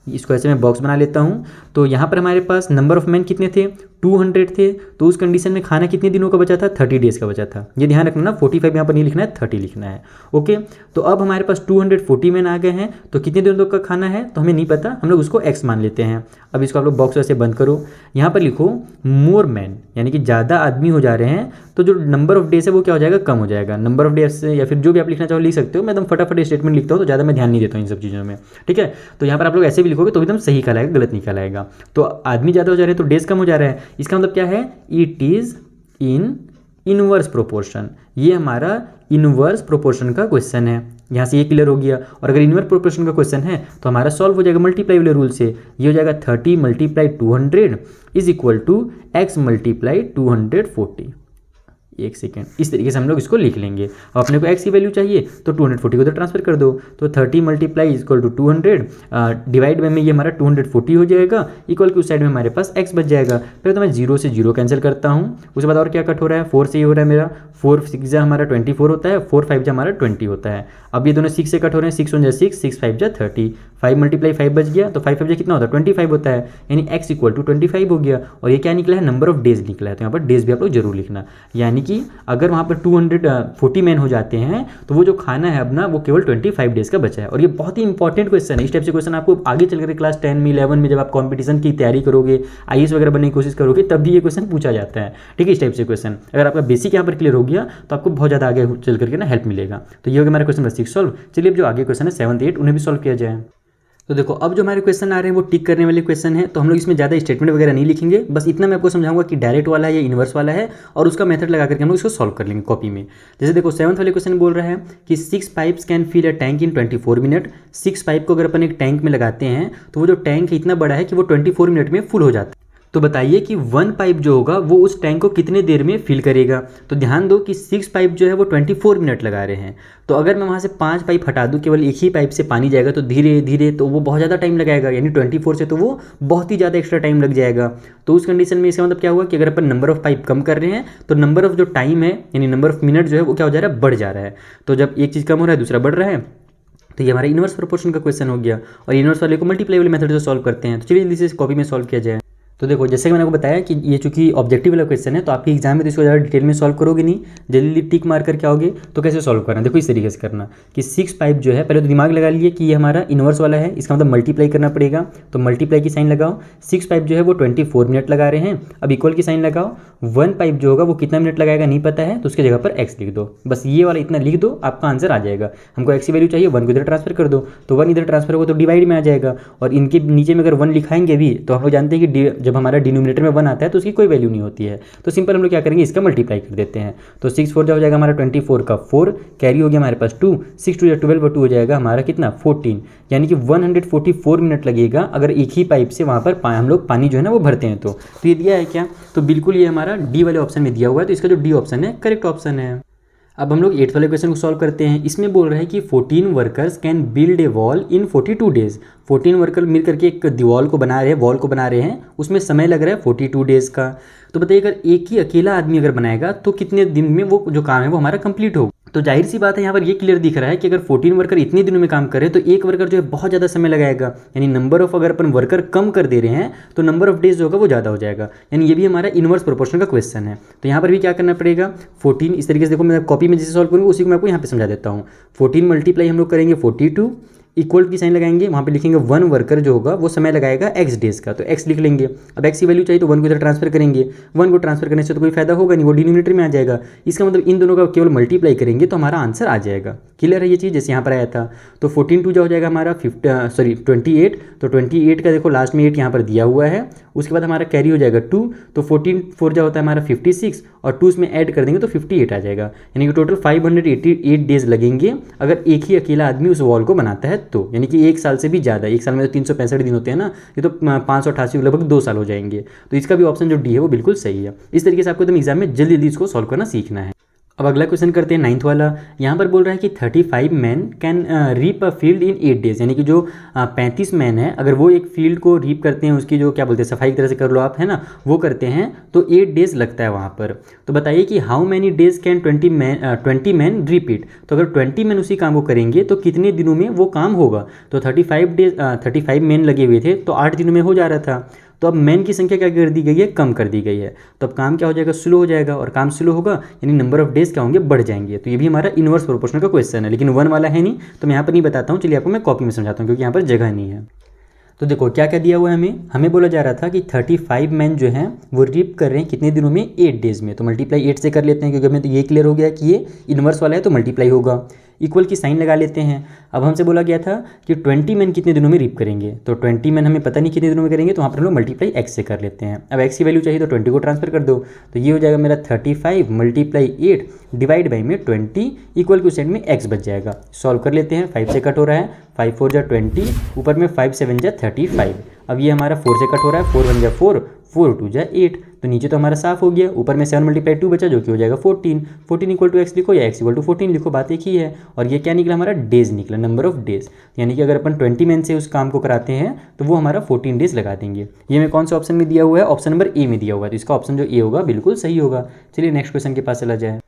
इसको ऐसे मैं बॉक्स बना लेता हूँ। तो यहाँ पर हमारे पास नंबर ऑफ मैन कितने थे, 200 थे, तो उस कंडीशन में खाना कितने दिनों का बचा था, 30 डेज़ का बचा था। ये ध्यान रखना ना, 45 यहाँ पर नहीं लिखना है, 30 लिखना है, ओके। तो अब हमारे पास 240 मैन आ गए हैं, तो कितने दिनों तक का खाना है तो हमें नहीं पता, हम लोग उसको x मान लेते हैं। अब इसको आप लोग बॉक्स ऐसे बंद करो, यहाँ पर लिखो मोर मैन, यानी कि ज़्यादा आदमी हो जा रहे हैं, तो जो नंबर ऑफ डेज है वो क्या हो जाएगा, कम हो जाएगा। नंबर ऑफ डेज या फिर जो भी आप लिखना चाहो लिख सकते हो, मैं एकदम फटाफट स्टेटमेंट लिखता हूँ तो ज़्यादा मैं ध्यान नहीं देता हूँ इन सब चीज़ों में, ठीक है। तो यहाँ पर आप लोग ऐसे भी लिखोगे तो एकदम सही कहलाएगा, गलत नहीं कहलाएगा। तो आदमी ज़्यादा हो जा रहे हैं तो डेज कम हो जा रहा है, इसका मतलब क्या है, it is in inverse proportion. ये हमारा इनवर्स प्रोपोर्शन का क्वेश्चन है, यहाँ से ये क्लियर हो गया। और अगर इनवर्स प्रोपोर्शन का क्वेश्चन है तो हमारा सॉल्व हो जाएगा मल्टीप्लाई वाले रूल से। ये हो जाएगा 30 multiply 200 is equal to x multiply 240। 1 second, इस तरीके से हम लोग इसको लिख लेंगे। अब अपने को x की वैल्यू चाहिए तो 240 को उधर ट्रांसफर कर दो, तो 30 मल्टीप्लाई इक्वल टू 200 डिवाइड में ये हमारा 240 हो जाएगा, इक्वल की उस साइड में हमारे पास x बच जाएगा। पहले तो मैं 0 से 0 कैंसिल करता हूँ, उसके बाद और क्या कट हो रहा है, 4 से ये हो रहा है मेरा, 4 6 जा हमारा 24 होता है, 4 5 जा हमारा 20 होता है। अब ये दोनों 6 से कट हो रहे हैं, 6 1 जा 6, 6 5 जा 30, 5 मल्टीप्लाई 5 बच गया, तो 5 5 जा कितना होता है 25 होता है, यानी x इक्वल टू 25 हो गया। और ये क्या निकला है, नंबर ऑफ डेज निकला है, तो यहाँ पर डेज भी आप लोग जरूर लिखना। यानी कि अगर वहाँ पर 240 मैन हो जाते हैं तो वो जो खाना है अपना वो केवल 25 डेज का बचा है। और ये बहुत ही इंपॉर्टेंट क्वेश्चन है। इस टाइप से क्वेश्चन आपको आगे चलकर क्लास 10 में 11 में जब आप कॉम्पिटिशन की तैयारी करोगे, IAS वगैरह बनने की कोशिश करोगे, तब भी ये क्वेश्चन पूछा जाता है। ठीक है, इस टाइप से क्वेश्चन अगर आपका बेसिक यहाँ पर क्लियर हो गया तो आपको बहुत ज़्यादा आगे चल करके ना हेल्प मिलेगा। तो ये हो गया हमारा क्वेश्चन नंबर 6 सॉल्व। चलिए अब जो आगे क्वेश्चन है 7 8 उन्हें भी सॉल्व किया जाए। तो देखो अब जो हमारे क्वेश्चन आ रहे हैं वो टिक करने वाले क्वेश्चन है, तो हम लोग इसमें ज़्यादा स्टेटमेंट वगैरह नहीं लिखेंगे, बस इतना मैं आपको समझाऊंगा कि डायरेक्ट वाला है या इन्वर्स वाला है, और उसका मेथड लगा करके हम लोग इसको सॉल्व कर लेंगे कॉपी में। जैसे देखो 7th वाले क्वेश्चन बोल रहा है कि 6 pipes can fill a tank in 24 minute. 6 pipe को अगर अपन एक टैंक में लगाते हैं तो वो जो टैंक है इतना बड़ा है कि वो 24 मिनट में फुल हो जाता है। तो बताइए कि 1 पाइप जो होगा वो उस टैंक को कितने देर में फिल करेगा। तो ध्यान दो कि 6 पाइप जो है वो 24 मिनट लगा रहे हैं, तो अगर मैं वहाँ से 5 पाइप हटा दूँ, केवल एक ही पाइप से पानी जाएगा तो धीरे धीरे तो वो बहुत ज़्यादा टाइम लगाएगा, यानी 24 से तो वो बहुत ही ज़्यादा एक्स्ट्रा टाइम लग जाएगा। तो उस कंडीशन में इसका मतलब क्या हुआ कि अगर अपन नंबर ऑफ पाइप कम कर रहे हैं तो नंबर ऑफ जो टाइम है यानी नंबर ऑफ मिनट जो है वो क्या हो जा रहा है, बढ़ जा रहा है। तो जब एक चीज़ कम हो रहा है दूसरा बढ़ रहा है, तो ये हमारा इनवर्स प्रोपोर्शन का क्वेश्चन हो गया। और इनवर्स वाले को मल्टीप्लाई वाले मेथड से सॉल्व करते हैं। तो चलिए जल्दी से कॉपी में सॉल्व किया जाए। तो देखो जैसे कि मैंने आपको बताया कि ये चूंकि ऑब्जेक्टिव वाला क्वेश्चन है तो आपके एग्जाम में तो इसको ज़्यादा डिटेल में सॉल्व करोगे नहीं, जल्दी टिक मार करके आओगे। तो कैसे सॉल्व करना, देखो इस तरीके से करना कि 6 पाइप जो है, पहले तो दिमाग लगा लिए कि ये हमारा इन्वर्स वाला है, इसका मतलब मल्टीप्लाई करना पड़ेगा। तो मल्टीप्लाई की साइन लगाओ, 6 पाइप जो है वो 24 मिनट लगा रहे हैं। अब इक्वल की साइन लगाओ, 1 पाइप जो होगा वो कितना मिनट लगाएगा नहीं पता है, तो उसकी जगह पर x लिख दो। बस ये वाला इतना लिख दो, आपका आंसर आ जाएगा। हमको x की वैल्यू चाहिए, 1 को इधर ट्रांसफर कर दो, तो 1 इधर ट्रांसफर होगा तो डिवाइड में आ जाएगा। और इनके नीचे में अगर 1 लिखाएंगे भी तो हम लोग जानते हैं कि जब हमारा डिनोमिनेटर 1 आता है तो उसकी कोई वैल्यू नहीं होती है। तो सिंपल हम लोग क्या करेंगे, इसका मल्टीप्लाई कर देते हैं। तो 6 4 हो जाएगा हमारा 24 का 4, कैरी हो गया हमारे पास 2, 6 2 12 और 2 हो जाएगा हमारा कितना 14, यानी कि 144 मिनट लगेगा अगर एक ही पाइप से वहाँ पर हम लोग पानी जो है ना वो भरते हैं। तो ये दिया है क्या, तो बिल्कुल ये हमारा डी वाले ऑप्शन में दिया हुआ है, तो इसका जो डी ऑप्शन है करेक्ट ऑप्शन है। अब हम लोग 8th वाले क्वेश्चन को सॉल्व करते हैं। इसमें बोल रहा है कि 14 workers can build a wall in 42 days. 14 worker मिल करके एक दीवार को बना रहे हैं, वॉल को बना रहे हैं, उसमें समय लग रहा है 42 डेज का। तो बताइए अगर एक ही अकेला आदमी अगर बनाएगा तो कितने दिन में वो जो काम है वो हमारा कंप्लीट होगा। तो जाहिर सी बात है यहाँ पर ये क्लियर दिख रहा है कि अगर 14 वर्कर इतने दिनों में काम कर रहे हैं तो एक वर्कर जो है बहुत ज़्यादा समय लगाएगा, यानी नंबर ऑफ अगर अपन वर्कर कम कर दे रहे हैं तो नंबर ऑफ डेज जो होगा वो ज़्यादा हो जाएगा, यानी ये भी हमारा इनवर्स प्रोपोर्शन का क्वेश्चन है। तो यहाँ पर भी क्या करना पड़ेगा, 14 इस तरीके से देखो मैं कॉपी में जैसे सॉल्व करूँगा उसी को मैं आपको यहाँ पे समझा देता हूँ। 14 मल्टीप्लाई हम लोग करेंगे 42, इक्वल की साइन लगाएंगे, वहाँ पे लिखेंगे 1 वर्कर जो होगा वो समय लगाएगा x डेज का, तो x लिख लेंगे। अब x की वैल्यू चाहिए तो 1 को इधर ट्रांसफर करेंगे, 1 को ट्रांसफर करने से तो कोई फायदा होगा नहीं, वो डिनोमिनेटर में आ जाएगा। इसका मतलब इन दोनों का केवल मल्टीप्लाई करेंगे तो हमारा आंसर आ जाएगा। क्लियर है ये चीज़, जैसे यहाँ पर आया था। तो 14 2 जो हो जाएगा हमारा 28, तो 28 का देखो लास्ट में 8 यहाँ पर दिया हुआ है। उसके बाद हमारा कैरी हो जाएगा 2, तो 14 4 जो होता है हमारा 56 और 2 इसमें ऐड कर देंगे तो 58 आ जाएगा, यानी कि टोटल 588 डेज लगेंगे अगर एक ही अकेला आदमी उस वॉल को बनाता है तो, यानी कि 1 साल से भी ज़्यादा। 1 साल में तो 365 दिन होते हैं ना, ये तो 588 लगभग 2 साल हो जाएंगे। तो इसका भी ऑप्शन जो डी है वो बिल्कुल सही है। इस तरीके से आपको एकदम एग्जाम में जल्दी जल्दी इसको सॉल्व करना सीखना है। अब अगला क्वेश्चन करते हैं 9th वाला। यहाँ पर बोल रहा है कि 35 man can reap a field in 8 days, यानी कि जो 35 मैन है अगर वो एक फील्ड को रीप करते हैं, उसकी जो क्या बोलते हैं सफाई की तरह से कर लो आप, है ना, वो करते हैं तो 8 डेज लगता है वहाँ पर। तो बताइए कि how many days can 20 man reap it. तो अगर 20 मैन उसी काम को करेंगे तो कितने दिनों में वो काम होगा। तो 35 मैन लगे हुए थे तो 8 दिनों में हो जा रहा था। तो अब मैन की संख्या क्या कर दी गई है, कम कर दी गई है। तो अब काम क्या हो जाएगा, स्लो हो जाएगा, और काम स्लो होगा यानी नंबर ऑफ डेज क्या होंगे, बढ़ जाएंगे। तो ये भी हमारा इनवर्स प्रोपोर्शनल का क्वेश्चन है, लेकिन 1 वाला है नहीं, तो मैं यहाँ पर नहीं बताता हूँ। चलिए आपको मैं कॉपी में समझाता हूँ क्योंकि यहाँ पर जगह नहीं है। तो देखो क्या क्या दिया हुआ है हमें बोला जा रहा था कि 35 मैन जो हैं वो रीप कर रहे हैं कितने दिनों में, 8 डेज में। तो मल्टीप्लाई 8 से कर लेते हैं क्योंकि हमें तो ये क्लियर हो गया कि ये इनवर्स वाला है तो मल्टीप्लाई होगा। इक्वल की साइन लगा लेते हैं। अब हमसे बोला गया था कि 20 मैन कितने दिनों में रीप करेंगे, तो 20 मैन हमें पता नहीं कितने दिनों में करेंगे, तो वहाँ पर हम लोग मल्टीप्लाई x से कर लेते हैं। अब x की वैल्यू चाहिए तो 20 को ट्रांसफर कर दो, तो ये हो जाएगा मेरा 35 मल्टीप्लाई 8 डिवाइड बाई में 20 इक्वल की साइड में x बच जाएगा। सॉल्व कर लेते हैं, 5 से कट हो रहा है, 5 4 जा 20, ऊपर में 5 7 जा 35। अब ये हमारा 4 से कट हो रहा है, 4 1 जा 4, 4 2 जा 8, तो नीचे तो हमारा साफ हो गया, ऊपर में 7 × 2 बचा जो कि हो जाएगा 14, 14 इक्वल टू एक्स लिखो या एक्स इक्वल टू 14 लिखो, बात एक ही है। और ये क्या निकला हमारा डेज निकला, नंबर ऑफ डेज, यानी कि अगर अपन 20 मैन से उस काम को कराते हैं तो वो हमारा 14 डेज लगा देंगे। ये मैं कौन सा ऑप्शन में दिया हुआ है, ऑप्शन नंबर ए में दिया हुआ है, तो इसका ऑप्शन जो ए होगा बिल्कुल सही होगा। चलिए नेक्स्ट क्वेश्चन के पास चला जाए।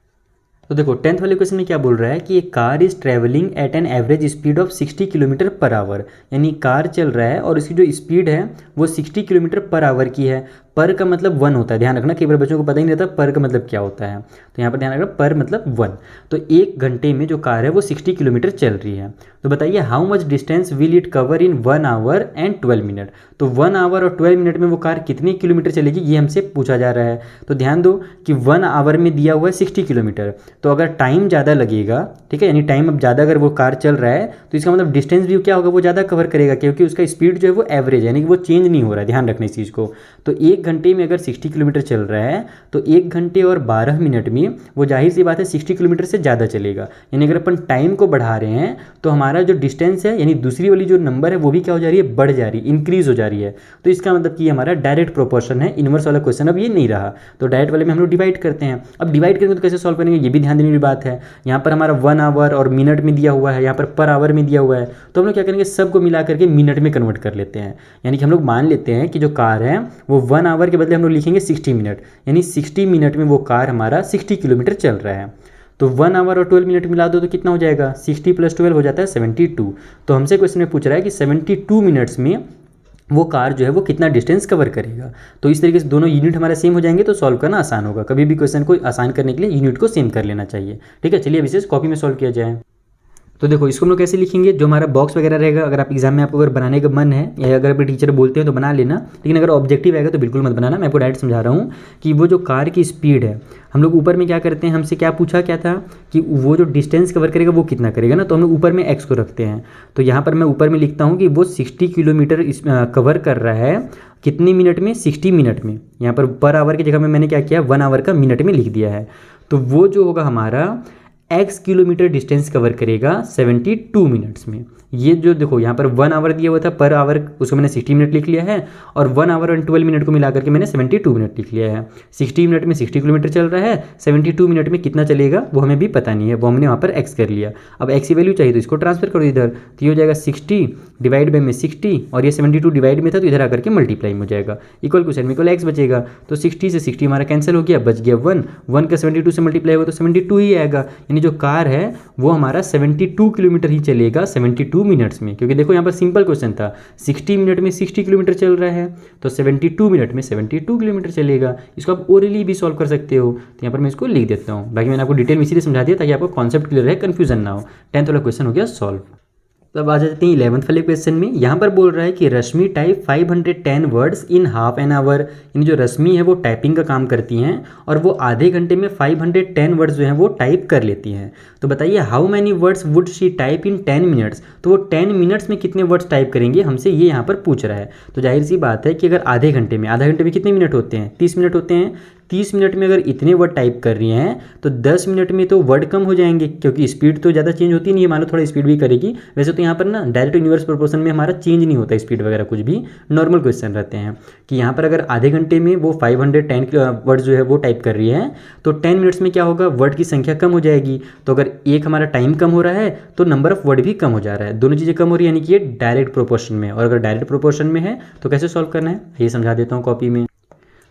तो देखो 10th वाले क्वेश्चन में क्या बोल रहा है कि एक car is travelling eight an average speed of 60 kilometre पर आवर, यानी कार चल रहा है और इसकी जो स्पीड है वो 60 किलोमीटर पर आवर की है। पर का मतलब 1 होता है, ध्यान रखना, कई बार बच्चों को पता ही नहीं रहता पर का मतलब क्या होता है, तो यहाँ पर ध्यान रखना पर मतलब 1। तो 1 घंटे में जो कार है वो 60 किलोमीटर चल रही है। तो बताइए how much distance will it cover in 1 our and 12 minute. तो 1 आवर और 12 मिनट में वो कार कितने किलोमीटर चलेगी ये हमसे पूछा जा रहा है। तो ध्यान दो कि 1 आवर में दिया हुआ है 60 किलोमीटर, तो अगर टाइम ज़्यादा लगेगा, ठीक है, यानी टाइम अब ज़्यादा अगर वो कार चल रहा है तो इसका मतलब डिस्टेंस भी क्या होगा, वो ज़्यादा कवर करेगा, क्योंकि उसका स्पीड जो है वो एवरेज, यानी कि वो चेंज नहीं हो रहा है, ध्यान रखना इस चीज़ को। तो 1 घंटे में अगर 60 किलोमीटर चल रहा है तो 1 घंटे और 12 मिनट में वो जाहिर सी बात है 60 किलोमीटर से ज़्यादा चलेगा। यानी अगर अपन टाइम को बढ़ा रहे हैं तो हमारा जो डिस्टेंस है, यानी दूसरी वाली जो नंबर है वो भी क्या हो जा रही है, बढ़ जा रही है, इंक्रीज हो जा रही है। तो इसका मतलब कि हमारा डायरेक्ट प्रोपोर्शन है, इनवर्स वाला क्वेश्चन अब ये नहीं रहा। तो डायरेक्ट वाले में हम लोग डिवाइड करते हैं। अब डिवाइड करेंगे तो कैसे सॉल्व करेंगे ये भी ध्यान देने की बात है। यहाँ पर हमारा 1 आवर और मिनट में दिया हुआ है, यहाँ पर आवर में दिया हुआ है, तो हम लोग क्या करेंगे, सबको मिला करके मिनट में कन्वर्ट कर लेते हैं। यानी कि हम लोग मान लेते हैं कि जो कार है वो 1 आवर के बदले हम लोग लिखेंगे 60 मिनट, यानी 60 मिनट में वो कार हमारा 60 किलोमीटर चल रहा है। तो 1 आवर और 12 मिनट मिला दो तो कितना हो जाएगा, 60 + 12 हो जाता है 72। तो हमसे क्वेश्चन में पूछ रहा है कि 72 मिनट्स में वो कार जो है वो कितना डिस्टेंस कवर करेगा। तो इस तरीके से दोनों यूनिट हमारे सेम हो जाएंगे तो सॉल्व करना आसान होगा। कभी भी क्वेश्चन को आसान करने के लिए यूनिट को सेम कर लेना चाहिए, ठीक है। चलिए अब इसे कॉपी में सॉल्व किया जाए। तो देखो इसको हम लोग कैसे लिखेंगे, जो हमारा बॉक्स वगैरह रहेगा, अगर आप एग्जाम में आपको अगर बनाने का मन है या अगर अपने टीचर बोलते हैं तो बना लेना, लेकिन अगर ऑब्जेक्टिव आएगा तो बिल्कुल मत बनाना। मैं आपको डायरेक्ट समझा रहा हूँ कि वो जो कार की स्पीड है, हम लोग ऊपर में क्या करते हैं, हमसे क्या पूछा क्या था कि वो जो डिस्टेंस कवर करेगा वो कितना करेगा ना, तो हम लोग ऊपर में एक्स को रखते हैं। तो यहाँ पर मैं ऊपर में लिखता हूँ कि वो 60 किलोमीटर कवर कर रहा है कितने मिनट में, 60 मिनट में। यहाँ पर आवर की जगह में मैंने क्या किया, 1 आवर का मिनट में लिख दिया है। तो वो जो होगा हमारा x किलोमीटर डिस्टेंस कवर करेगा 72 मिनट्स में। ये जो देखो यहाँ पर 1 आवर दिया हुआ था पर आवर, उसको मैंने 60 मिनट लिख लिया है, और 1 आवर और 12 मिनट को मिला करके मैंने 72 मिनट लिख लिया है। 60 मिनट में 60 किलोमीटर चल रहा है, 72 मिनट में कितना चलेगा वो हमें भी पता नहीं है, वो हमने वहाँ पर x कर लिया। अब x की वैल्यू चाहिए तो इसको ट्रांसफर करो इधर, तो ये हो जाएगा 60 डिवाइड बाई में 60, और ये 72 डिवाइड में था तो इधर आकर के मल्टीप्लाई में हो जाएगा, इक्वल क्वेश्चन में इक्वल x बचेगा। तो 60 से 60 हमारा कैंसिल हो गया, बच गया 1 का 72 से मल्टीप्लाई होगा तो 72 ही आएगा। यानी जो कार है वो हमारा 72 किलोमीटर ही चलेगा 72 मिनट्स में, क्योंकि देखो यहाँ पर सिंपल क्वेश्चन था, 60 मिनट में 60 किलोमीटर चल रहा है तो 72 मिनट में 72 किलोमीटर चलेगा। इसको आप ओरली भी सॉल्व कर सकते हो, तो यहाँ पर मैं इसको लिख देता हूँ। बाकी मैंने आपको डिटेल में इसीलिए समझा दिया ताकि आपको कॉन्सेप्ट क्लियर रहे, कन्फ्यूजन ना हो। 10th वाला क्वेश्चन हो गया सॉल्व। तो अब आ जाते हैं 11th वाले क्वेश्चन में। यहाँ पर बोल रहा है कि Rashmi type 510 words in half an hour, यानी जो रश्मि है वो टाइपिंग का काम करती हैं और वो आधे घंटे में 510 वर्ड्स जो हैं वो टाइप कर लेती हैं। तो बताइए how many words would she type in 10 minutes. तो वो 10 मिनट्स में कितने वर्ड्स टाइप करेंगे, हमसे ये यहाँ पर पूछ रहा है। तो जाहिर सी बात है कि अगर आधे घंटे में कितने मिनट होते हैं, 30 मिनट होते हैं। 30 मिनट में अगर इतने वर्ड टाइप कर रही हैं तो 10 मिनट में तो वर्ड कम हो जाएंगे, क्योंकि स्पीड तो ज़्यादा चेंज होती नहीं है, मान लो थोड़ा स्पीड भी करेगी। वैसे तो यहाँ पर ना डायरेक्ट यूनिवर्स प्रोपोर्शन में हमारा चेंज नहीं होता स्पीड वगैरह, कुछ भी नॉर्मल क्वेश्चन रहते हैं। कि यहाँ पर अगर आधे घंटे में वो 510 वर्ड जो है वो टाइप कर रही है तो 10 मिनट्स में क्या होगा, वर्ड की संख्या कम हो जाएगी। तो अगर एक हमारा टाइम कम हो रहा है तो नंबर ऑफ वर्ड भी कम हो जा रहा है, दोनों चीज़ें कम हो रही है, यानी कि ये डायरेक्ट प्रोपोर्शन में। और अगर डायरेक्ट प्रोपोर्शन में है तो कैसे सॉल्व करना है ये समझा देता हूँ कॉपी में।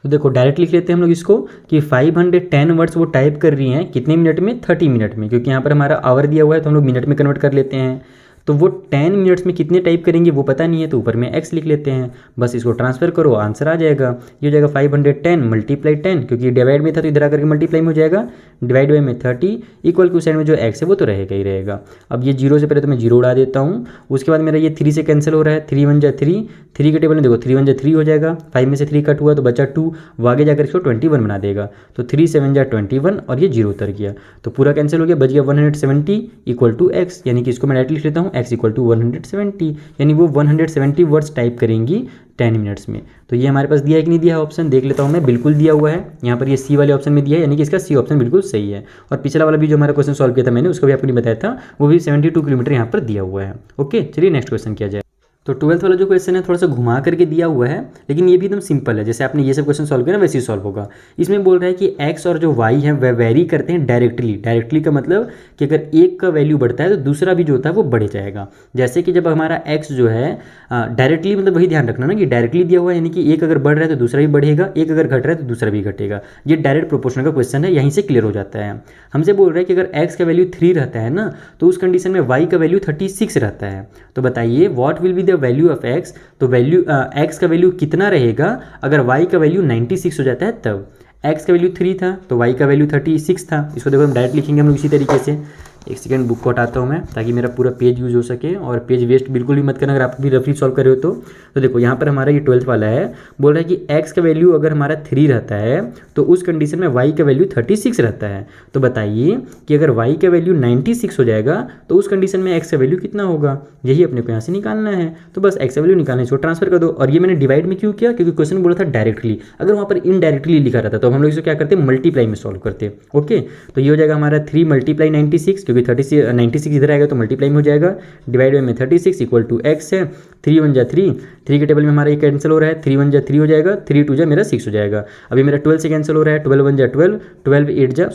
तो देखो डायरेक्ट लिख लेते हैं हम लोग इसको कि 510 वर्ड्स वो टाइप कर रही हैं कितने मिनट में, 30 मिनट में, क्योंकि यहाँ पर हमारा आवर दिया हुआ है तो हम लोग मिनट में कन्वर्ट कर लेते हैं। तो वो 10 मिनट्स में कितने टाइप करेंगे वो पता नहीं है, तो ऊपर में x लिख लेते हैं, बस इसको ट्रांसफर करो आंसर आ जाएगा। ये हो जाएगा 510 मल्टीप्लाई 10, क्योंकि डिवाइड में था तो इधर आकर के मल्टीप्लाई में हो जाएगा, डिवाइड बाई में 30 इक्वल टू साइड में जो x है वो तो रहेगा ही रहेगा। अब ये 0 से पहले तो मैं 0 उड़ा देता हूँ, उसके बाद मेरा ये 3 से कैंसिल हो रहा है, 3 1 जा 3, 3 के टेबल में देखो 3 1 जा 3 हो जाएगा, 5 में से 3 कट हुआ तो बचा 2, वो आगे जाकर इसको 21 बना देगा। तो 3 7 जा 21 और ये 0 उतर गया, तो पूरा कैंसिल हो गया, बच गया 170 इक्वल टू x, यानी कि इसको मैं डायरेक्ट लिख लेता हूँ x इक्वल टू 170, यानी वो 170 वर्ड्स टाइप करेंगी 10 मिनट्स में। तो ये हमारे पास दिया है कि नहीं दिया है ऑप्शन, देख लेता हूँ मैं, बिल्कुल दिया हुआ है। यहाँ पर ये सी वाले ऑप्शन में दिया है, यानी कि इसका सी ऑप्शन बिल्कुल सही है। और पिछला वाला भी जो हमारा क्वेश्चन सॉल्व किया था मैंने, उसको भी आपको नहीं बताया था, वो भी 72 किलोमीटर यहाँ पर दिया हुआ है। ओके चलिए नेक्स्ट क्वेश्चन किया जाए। तो 12th वाला जो क्वेश्चन है थोड़ा सा घुमा करके दिया हुआ है, लेकिन ये भी एकदम सिंपल है। जैसे आपने ये सब क्वेश्चन सॉल्व किया ना वैसे ही सॉल्व होगा। इसमें बोल रहा है कि x और जो y है वह वेरी करते हैं डायरेक्टली। डायरेक्टली का मतलब कि अगर एक का वैल्यू बढ़ता है तो दूसरा भी जो होता है वो बढ़ जाएगा। जैसे कि जब हमारा x जो है डायरेक्टली, मतलब वही ध्यान रखना ना कि डायरेक्टली दिया हुआ है, यानी कि एक अगर बढ़ रहा है तो दूसरा भी बढ़ेगा, एक अगर घट रहा है तो दूसरा भी घटेगा। ये डायरेक्ट प्रोपोर्शनल का क्वेश्चन है, यहीं से क्लियर हो जाता है। हमसे बोल रहा है कि अगर x का वैल्यू 3 रहता है ना तो उस कंडीशन में y का वैल्यू 36 रहता है। तो बताइए what will be the value of x। तो वैल्यू x का वैल्यू कितना रहेगा अगर y का वैल्यू 96 हो जाता है तब। x का वैल्यू 3 था तो y का वैल्यू 36 था। इसको देखो हम डायरेक्ट लिखेंगे हम लोग इसी तरीके से। एक सेकंड बुक को हटाता हूँ मैं ताकि मेरा पूरा पेज यूज हो सके, और पेज वेस्ट बिल्कुल भी मत करना अगर आप भी रफली सॉल्व कर रहे हो तो देखो यहाँ पर हमारा ये 12th वाला है, बोल रहा है कि x का वैल्यू अगर हमारा 3 रहता है तो उस कंडीशन में y का वैल्यू 36 रहता है। तो बताइए कि अगर y का वैल्यू 96 हो जाएगा तो उस कंडीशन में x का वैल्यू कितना होगा, यही अपने को यहाँ से निकालना है। तो बस x का वैल्यू निकालना है, इसको ट्रांसफर कर दो। और ये मैंने डिवाइड में क्यों किया, क्योंकि क्वेश्चन बोला था डायरेक्टली। अगर वहाँ पर इनडायरेक्टली लिखा रहता तो हम लोग इसको क्या करते, मल्टीप्लाई में सॉल्व करते। ओके, तो ये हो जाएगा हमारा 3 मल्टीप्लाई 96, क्योंकि 96 इधर आएगा तो मल्टीप्लाई में हो जाएगा। डिवाइड में 36 इक्वल टू एक्स है। 3 1 जा 3, 3 के टेबल में हमारा ये कैंसिल हो रहा है। 3 1 जा 3 हो जाएगा, 3 2 जा मेरा 6 हो जाएगा। अभी मेरा 12 से कैंसिल हो रहा है, 12 1 जा 12, 12 8 जा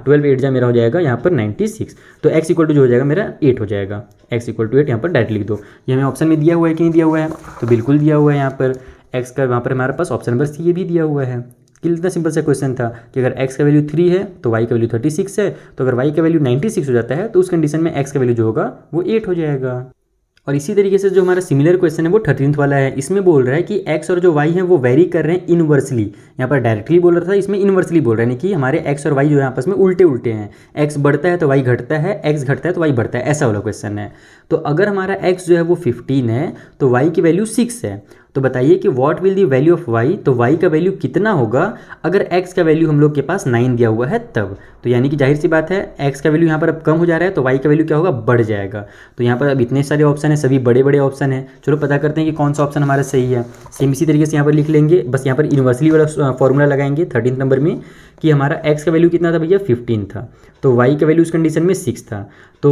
12 8 जा मेरा हो जाएगा यहाँ पर 96। तो x इक्वल टू जो हो जाएगा मेरा 8 हो जाएगा। x इक्वल टू 8 यहाँ पर डायरेक्ट लिख दो। ये हमें ऑप्शन में दिया हुआ है कि नहीं दिया हुआ है, तो बिल्कुल दिया हुआ है। यहाँ पर x का वहाँ पर हमारे पास ऑप्शन नंबर सी ये भी दिया हुआ है। कितना सिंपल सा क्वेश्चन था कि अगर x का वैल्यू 3 है तो y का वैल्यू 36 है, तो अगर y का वैल्यू 96 हो जाता है तो उस कंडीशन में x का वैल्यू जो होगा वो 8 हो जाएगा। और इसी तरीके से जो हमारा सिमिलर क्वेश्चन है वो 13th वाला है। इसमें बोल रहा है कि x और जो y है वो वेरी कर रहे हैं इनवर्सली। यहाँ पर डायरेक्टली बोल रहा था, इसमें इनवर्सली बोल रहे हैं कि हमारे x और y जो है आपस में उल्टे उल्टे हैं। x बढ़ता है तो y घटता है, x घटता है तो y बढ़ता है, ऐसा वाला क्वेश्चन है। तो अगर हमारा x जो है वो 15 है तो y की वैल्यू 6 है। तो बताइए कि what will the value of y। तो y का वैल्यू कितना होगा अगर x का वैल्यू हम लोग के पास 9 दिया हुआ है तब। तो यानी कि जाहिर सी बात है x का वैल्यू यहाँ पर अब कम हो जा रहा है तो y का वैल्यू क्या होगा, बढ़ जाएगा। तो यहाँ पर अब इतने सारे ऑप्शन है, सभी बड़े बड़े ऑप्शन है। चलो पता करते हैं कि कौन सा ऑप्शन हमारा सही है। सेम इसी तरीके से यहाँ पर लिख लेंगे, बस यहाँ पर यूनिवर्सली वाला फॉर्मूला लगाएंगे 13th नंबर में कि हमारा x का वैल्यू कितना था भैया, 15 था। तो y का वैल्यू उस कंडीशन में 6 था। तो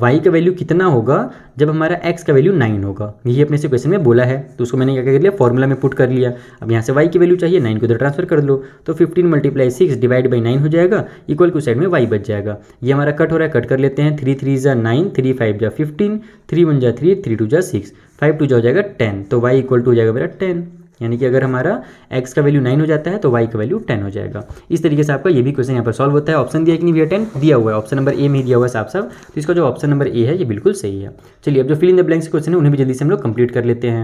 y का वैल्यू कितना होगा जब हमारा x का वैल्यू 9 होगा, यही अपने से क्वेश्चन में बोला है। तो उसको मैंने क्या कर लिया, फॉर्मूला में पुट कर लिया। अब यहाँ से y की वैल्यू चाहिए, 9 को इधर ट्रांसफर कर लो। तो 15 मल्टीप्लाई 6 डिवाइड बाई 9 हो जाएगा, इक्वल टू साइड में y बच जाएगा। ये हमारा कट हो रहा है, कट कर लेते हैं। 3 3 जा 9, 3 5 जा 15, 3 1 जा 3, 3 2 जा 6, 5 2 जा हो जाएगा 10। तो y इक्वल टू हो जाएगा मेरा 10। यानी कि अगर हमारा x का वैल्यू 9 हो जाता है तो y का वैल्यू 10 हो जाएगा। इस तरीके से आपका ये भी क्वेश्चन यहाँ पर सॉल्व होता है। ऑप्शन दिया कि नहीं भैया, 10 दिया हुआ है, ऑप्शन नंबर ए में ही दिया हुआ है साफ साफ। तो इसका जो ऑप्शन नंबर ए है ये बिल्कुल सही है। चलिए अब जो fill in the blanks question है उन्हें भी जल्दी से हम लोग कंप्लीट कर लेते हैं।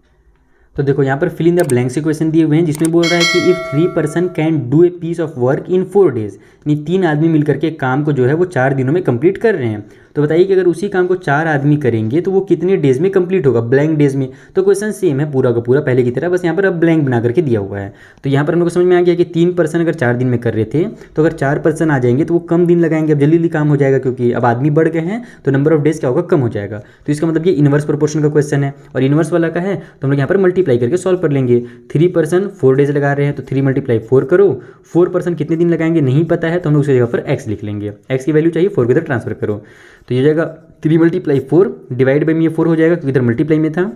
तो देखो यहाँ पर फिल इन द ब्लैंक्स के क्वेश्चन दिए हुए हैं, जिसमें बोल रहा है कि if 3 person can do a piece of work in 4 days, यानी 3 आदमी मिलकर के काम को जो है वो 4 दिनों में कंप्लीट कर रहे हैं। तो बताइए कि अगर उसी काम को 4 आदमी करेंगे तो वो कितने डेज में कंप्लीट होगा, ब्लैंक डेज में। तो क्वेश्चन सेम है पूरा का पूरा पहले की तरह, बस यहाँ पर अब ब्लैंक बना करके दिया हुआ है। तो यहाँ पर हम लोग को समझ में आ गया कि 3 पर्सन अगर 4 दिन में कर रहे थे तो अगर 4 पर्सन आ जाएंगे तो वो कम दिन लगाएंगे, अब जल्दी जल्दी काम हो जाएगा, क्योंकि अब आदमी बढ़ गए हैं तो नंबर ऑफ डेज क्या होगा, कम हो जाएगा। तो इसका मतलब ये इनवर्स प्रोपोर्शन का क्वेश्चन है, और इनवर्स वाला का है तो हम लोग यहाँ पर मल्टीप्लाई करके सॉल्व कर लेंगे। 3 पर्सन 4 डेज लगा रहे हैं तो 3 मल्टीप्लाई 4 करो। 4 पर्सन कितने दिन लगाएंगे नहीं पता है तो हम लोग उसी जगह पर x लिख लेंगे। x की वैल्यू चाहिए, 4 को इधर ट्रांसफर करो। तो ये जाएगा 3 मल्टीप्लाई 4 डिवाइड बाई में ये 4 हो जाएगा क्योंकि इधर मल्टीप्लाई में था,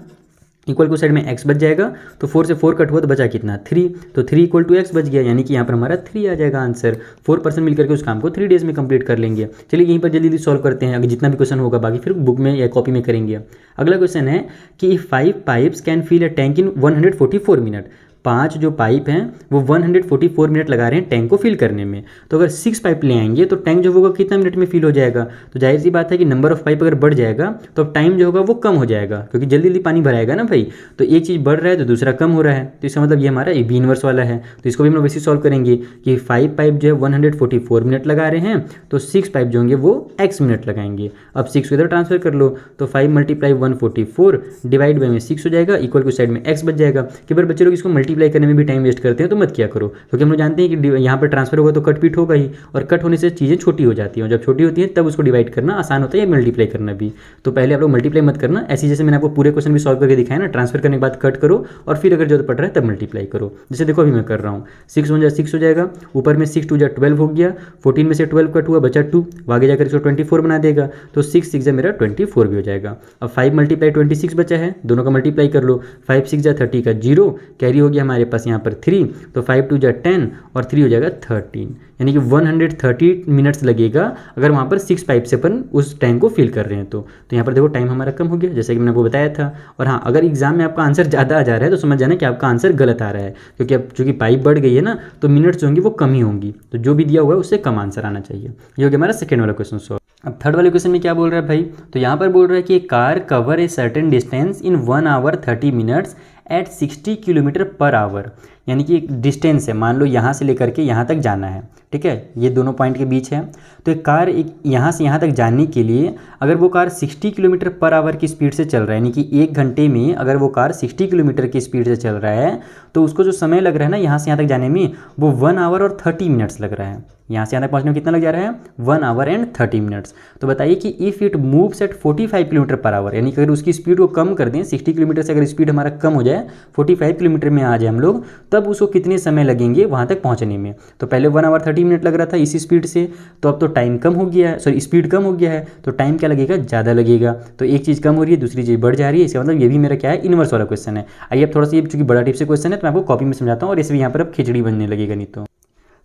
इक्वल टू साइड में x बच जाएगा। तो 4 से 4 कट हुआ तो बचा कितना, 3। तो 3 इक्वल टू x बच गया, यानी कि यहाँ पर हमारा 3 आ जाएगा आंसर। 4 पर्सन मिलकर के उस काम को 3 डेज में कंप्लीट कर लेंगे। चलिए यहीं पर जल्दी जल्दी सॉल्व करते हैं, अगर जितना भी क्वेश्चन होगा बाकी फिर बुक में या कॉपी में करेंगे। अगला क्वेश्चन है कि 5 pipes can fill a tank in 144 minute. 5 जो पाइप हैं वो 144 मिनट लगा रहे हैं टैंक को फिल करने में। तो अगर 6 पाइप ले आएंगे तो टैंक जो होगा कितना मिनट में फिल हो जाएगा। तो जाहिर सी बात है कि नंबर ऑफ पाइप अगर बढ़ जाएगा तो अब टाइम जो होगा वो कम हो जाएगा, क्योंकि जल्दी जल्दी पानी भराएगा ना भाई। तो एक चीज़ बढ़ रहा है तो दूसरा कम हो रहा है, तो इसका मतलब ये हमारा ए बी इनवर्स वाला है। तो इसको भी हम लोग वैसे सॉल्व करेंगे कि 5 पाइप जो है 144 मिनट लगा रहे हैं तो 6 पाइप जो होंगे वो x मिनट लगाएंगे। अब 6 को इधर ट्रांसफर कर लो, तो 5 मल्टीप्लाई 144 डिवाइड बाई में 6 हो जाएगा, इक्वल टू साइड में x बच जाएगा। कि बार बच्चे लोग इसको मल्टीप्लाई करने में भी टाइम वेस्ट करते हैं तो मत किया करो, क्योंकि हम लोग जानते हैं कि यहाँ पर ट्रांसफर होगा तो कट पीट होगा ही, और कट होने से चीज़ें छोटी हो जाती हैं, जब छोटी होती हैं तब उसको डिवाइड करना आसान होता है, मल्टीप्लाई करना भी। तो पहले आप लोग मल्टीप्लाई मत करना, ऐसी जैसे मैंने आपको पूरे क्वेश्चन भी सॉल्व करके दिखाया ना, ट्रांसफर करने के बाद कट करो और फिर अगर जरूरत पड़ रहा है तब मल्टीप्लाई करो। जैसे देखो अभी मैं कर रहा हूँ, 6 1 6 हो जाएगा, ऊपर में 6 2 12 हो गया, 14 में से 12 कट हुआ बचा 2, आगे जाकर इसको 24 बना देगा, तो 6 6 मेरा 24 भी हो जाएगा। अब 5 मल्टीप्लाई 26 बचा है, दोनों का मल्टीप्लाई कर लो, 5 6 30 का 0, कैरी हो गया हमारे पास यहाँ पर 3, तो 5 2 10 और 3 हो जाएगा 13, यानी कि 130 मिनट्स लगेगा अगर वहाँ पर 6 पाइप से अपन उस टैंक को फिल कर रहे हैं तो यहाँ पर देखो टाइम हमारा कम हो गया, जैसे कि मैंने आपको बताया था। और हाँ, अगर एग्जाम में आपका आंसर ज़्यादा आ जा रहा है तो समझ जाना कि आपका आंसर गलत आ रहा है, क्योंकि अब चूँकि पाइप बढ़ गई है ना तो मिनट्स होंगी वो कम ही होंगी, तो जो भी दिया हुआ है उससे कम आंसर आना चाहिए। ये हो गया हमारा सेकेंड वाला क्वेश्चन सॉल्व। अब थर्ड वाले क्वेश्चन में क्या बोल रहा है भाई, तो यहाँ पर बोल रहा है कि car cover a certain distance in 1 hour 30 minutes at 60 kilometre पर आवर, यानी कि एक डिस्टेंस है, मान लो यहाँ से लेकर के यहाँ तक जाना है, ठीक है, ये दोनों पॉइंट के बीच है। तो एक कार एक यहाँ से यहाँ तक जाने के लिए अगर वो कार 60 किलोमीटर पर आवर की स्पीड से चल रहा है, यानी कि 1 घंटे में अगर वो कार 60 किलोमीटर की स्पीड से चल रहा है तो उसको जो समय लग रहा है ना यहाँ से यहाँ तक जाने में वो 1 hour और 30 minutes लग रहा है। यहाँ से यहाँ तक पहुँचने में कितना लग जा रहा है, 1 hour and 30 minutes। तो बताइए कि if it moves eight 45 kilometre पर आवर, यानी कि अगर उसकी स्पीड को कम कर दें, 60 किलोमीटर से अगर स्पीड हमारा कम हो जाए, 45 किलोमीटर में आ जाए हम लोग, तब उसको कितने समय लगेंगे वहाँ तक पहुँचने में। तो पहले 1 hour 30 minutes लग रहा था इसी स्पीड से, तो अब तो टाइम कम हो गया है, सॉरी स्पीड कम हो गया है, तो टाइम क्या लगेगा, ज़्यादा लगेगा। तो एक चीज़ कम हो रही है दूसरी चीज़ बढ़ जा रही है, इसका मतलब ये भी मेरा क्या है, इन्वर्स वाला क्वेश्चन है। आइए अब थोड़ा सा ये चूँकि बड़ा टिप से क्वेश्चन है तो मैं आपको कॉपी में समझाता हूँ, और इसमें यहाँ पर अब खिचड़ी बनने लगेगा नहीं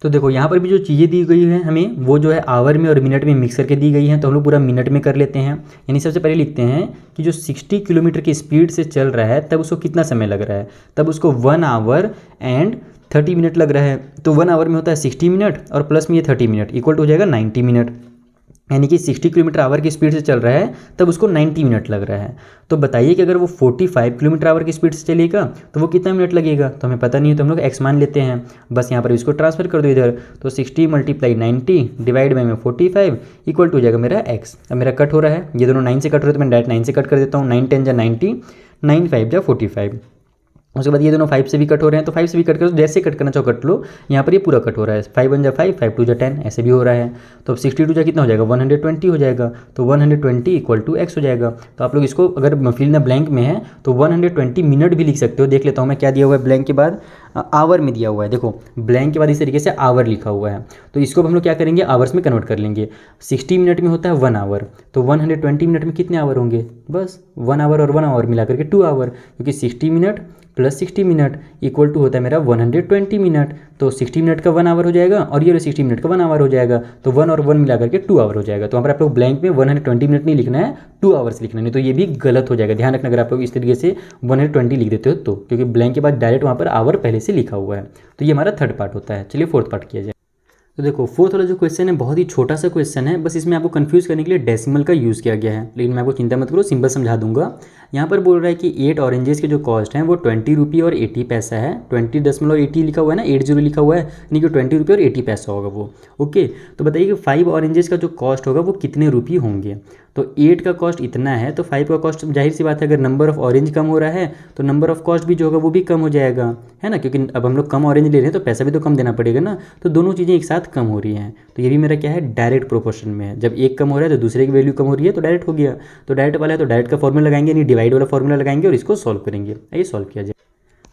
तो देखो यहाँ पर भी जो चीज़ें दी गई हैं हमें वो जो है आवर में और मिनट में मिक्स करके दी गई हैं, तो हम लोग पूरा मिनट में कर लेते हैं। यानी सबसे पहले लिखते हैं कि जो 60 किलोमीटर की स्पीड से चल रहा है तब उसको कितना समय लग रहा है, तब उसको 1 hour and 30 minutes लग रहा है। तो 1 hour में होता है 60 मिनट और प्लस में ये 30 मिनट इक्वल टू हो जाएगा 90 मिनट, यानी कि 60 किलोमीटर आवर की स्पीड से चल रहा है तब उसको 90 मिनट लग रहा है। तो बताइए कि अगर वो 45 किलोमीटर आवर की स्पीड से चलेगा तो वो कितना मिनट लगेगा, तो हमें पता नहीं है, तो हम लोग एक्स मान लेते हैं, बस यहाँ पर इसको ट्रांसफर कर दो इधर, तो 60 × 90 डिवाइड बाई में 45 इक्वल टू हो जाएगा मेरा एक्स। अब मेरा कट हो रहा है, ये दोनों 9 से कट हो रहे तो मैं डायरेक्ट 9 से कट कर देता हूँ, 9 10 जा 90, 9 5 जा 45। उसके बाद ये दोनों 5 से भी कट हो रहे हैं, तो 5 से भी कट करो, जैसे कट करना चाहो कट लो, यहाँ पर ये पूरा कट हो रहा है, 5 1 जा 5, 5 2 जा 10, ऐसे भी हो रहा है। तो अब 62 जा कितना हो जाएगा, 120 हो जाएगा, तो 120 इक्वल टू एक्स हो जाएगा। तो आप लोग इसको अगर फिल इन ब्लैंक में है तो 120 मिनट भी लिख सकते हो। देख लेता हूँ मैं क्या दिया हुआ है ब्लैंक के बाद, आवर में दिया हुआ है, देखो ब्लैंक के बाद इस तरीके से आवर लिखा हुआ है, तो इसको हम लोग क्या करेंगे, आवर्स में कन्वर्ट कर लेंगे। 60 मिनट में होता है 1 hour, तो 120 मिनट में कितने आवर होंगे, बस 1 hour और 1 hour मिला करके 2 hour, क्योंकि 60 minute plus 60 minute equal to होता है मेरा 120 मिनट। तो 60 मिनट का 1 hour हो जाएगा और ये 60 मिनट का 1 hour हो जाएगा, तो 1 और 1 मिला करके 2 hour हो जाएगा। तो यहाँ पर आप लोग ब्लैंक में 120 मिनट नहीं लिखना है, 2 hours लिखना, नहीं तो ये भी गलत हो जाएगा। ध्यान रखना अगर आप लोग इस तरीके से 120 लिख देते हो तो, क्योंकि ब्लैंक के बाद डायरेक्ट वहाँ पर आवर पहले से लिखा हुआ है। तो ये हमारा थर्ड पार्ट होता है। चलिए फोर्थ पार्ट किया जाए। तो देखो फोर्थ वाला जो क्वेश्चन है बहुत ही छोटा सा क्वेश्चन है, बस इसमें आपको कंफ्यूज करने के लिए डेसिमल का यूज़ किया गया है, लेकिन मैं आपको चिंता मत करो, सिंपल समझा दूंगा। यहाँ पर बोल रहा है कि 8 ऑरेंजेस के जो कॉस्ट हैं वो 20 रुपये और 80 पैसा है। 20.80 लिखा हुआ है ना, 80 लिखा हुआ है, यानी कि 20 रुपये और 80 पैसा होगा वो। ओके, तो बताइए कि 5 ऑरेंजेस का जो कॉस्ट होगा वो कितने रुपये होंगे। तो 8 का कॉस्ट इतना है, तो 5 का कॉस्ट जाहिर सी बात है, अगर नंबर ऑफ ऑरेंज कम हो रहा है तो नंबर ऑफ कॉस्ट भी जो होगा वो भी कम हो जाएगा, है ना, क्योंकि अब हम लोग कम ऑरेंज ले रहे हैं तो पैसा भी तो कम देना पड़ेगा ना। तो दोनों चीज़ें एक साथ कम हो रही हैं, तो ये भी मेरा क्या है, डायरेक्ट प्रोपोर्शन में है। जब एक कम हो रहा है तो दूसरे की वैल्यू कम हो रही है तो डायरेक्ट हो गया। तो डायरेक्ट वाला है तो डायरेक्ट का फॉर्मूला लगाएंगे, नहीं डिवाइड वाला फॉर्मूला लगाएंगे और इसको सॉल्व करेंगे। आइए सॉल्व किया जाए।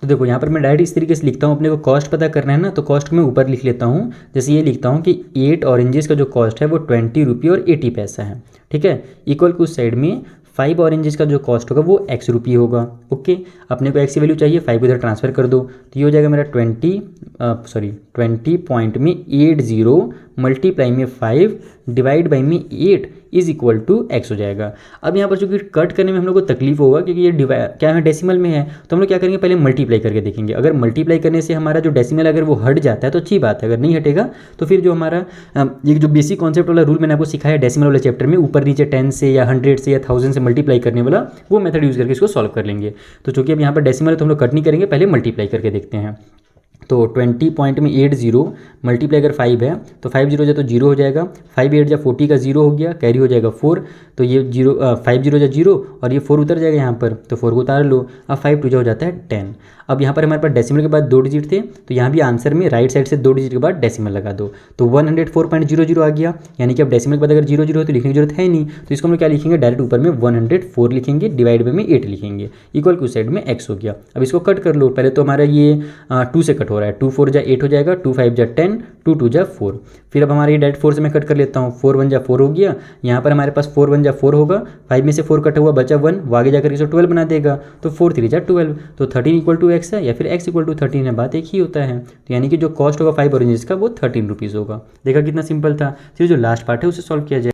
तो देखो यहाँ पर मैं डायरेक्ट इस तरीके से लिखता हूँ, अपने को कॉस्ट पता करना है ना, तो कॉस्ट मैं ऊपर लिख लेता हूँ। जैसे ये लिखता हूँ कि 8 ऑरेंजेस का जो कॉस्ट है वो 20 रुपये और 80 पैसा है, ठीक है, इक्वल टू उस साइड में 5 ऑरेंजेस का जो कॉस्ट होगा वो x रुपये होगा। ओके, अपने को x की वैल्यू चाहिए, 5 को इधर ट्रांसफर कर दो, तो ये हो जाएगा मेरा 20.80 मल्टीप्लाई में 5 डिवाइड बाई में 8 इज इक्वल टू x हो जाएगा। अब यहाँ पर चूंकि कट करने में हम लोग को तकलीफ होगा क्योंकि ये क्या है, डेसिमल में है, तो हम लोग क्या करेंगे, पहले मल्टीप्लाई करके देखेंगे। अगर मल्टीप्लाई करने से हमारा जो डेसिमल अगर वो हट जाता है तो अच्छी बात है, अगर नहीं हटेगा तो फिर जो हमारा ये जो बेसिक कॉन्सेप्ट वाला रूल मैंने आपको सिखाया डेसिमल वाले चैप्टर में, ऊपर नीचे 10 से या 100 से या 1000 से मल्टीप्लाई करने वाला, वो मेथड यूज़ करके इसको सॉल्व कर लेंगे। तो चूँकि अब यहाँ पर डेसिमल है तो हम लोग कट नहीं करेंगे, पहले मल्टीप्लाई करके देखते हैं। तो 20 पॉइंट में 80 मल्टीप्लाई अगर 5 है तो 5 जीरो जाए तो 0 हो जाएगा, 5 8 जा 40 का 0 हो गया, कैरी हो जाएगा 4, तो ये 5 जीरो जा 0 और ये 4 उतर जाएगा यहाँ पर, तो 4 को उतार लो। अब 5 2 जा हो जाता है 10। अब यहाँ पर हमारे पास डेसिमल के बाद 2 डिजिट थे, तो यहाँ भी आंसर में राइट साइड से 2 डिजिट के बाद डेसिमल लगा दो, तो 104.00 आ गया। यानी कि अब डेसिमल के बाद अगर 0 0 है तो लिखने की जरूरत है नहीं, तो इसको हम लोग क्या लिखेंगे, डायरेक्ट ऊपर में 104 लिखेंगे, डिवाइड बाई में 8 लिखेंगे, इक्वल टू साइड में x हो गया। अब इसको कट कर लो, पहले तो हमारा ये 2 से कट हो रहा है, 2 4 जा 8 हो जाएगा, 2 5 जा 10, 2 2 जा 4। फिर अब हमारे ये डायरेक्ट 4 से मैं कट कर लेता हूँ, 4 1 जा 4 हो गया, यहाँ पर हमारे पास 4 1 जा 4 होगा, 5 में से 4 कटा हुआ बचा 1, वो आगे जाकर इसको 12 बना देगा, तो 4 3 जा 12, तो 13 इक्वल टू x है या फिर x इक्वल टू 13 है, बात एक ही होता है। तो यानी कि जो कॉस्ट होगा 5 ऑरेंजेस का वो 13 रुपीज़ होगा। देखा कितना सिंपल था। फिर जो लास्ट पार्ट है उसे सॉल्व किया जाए।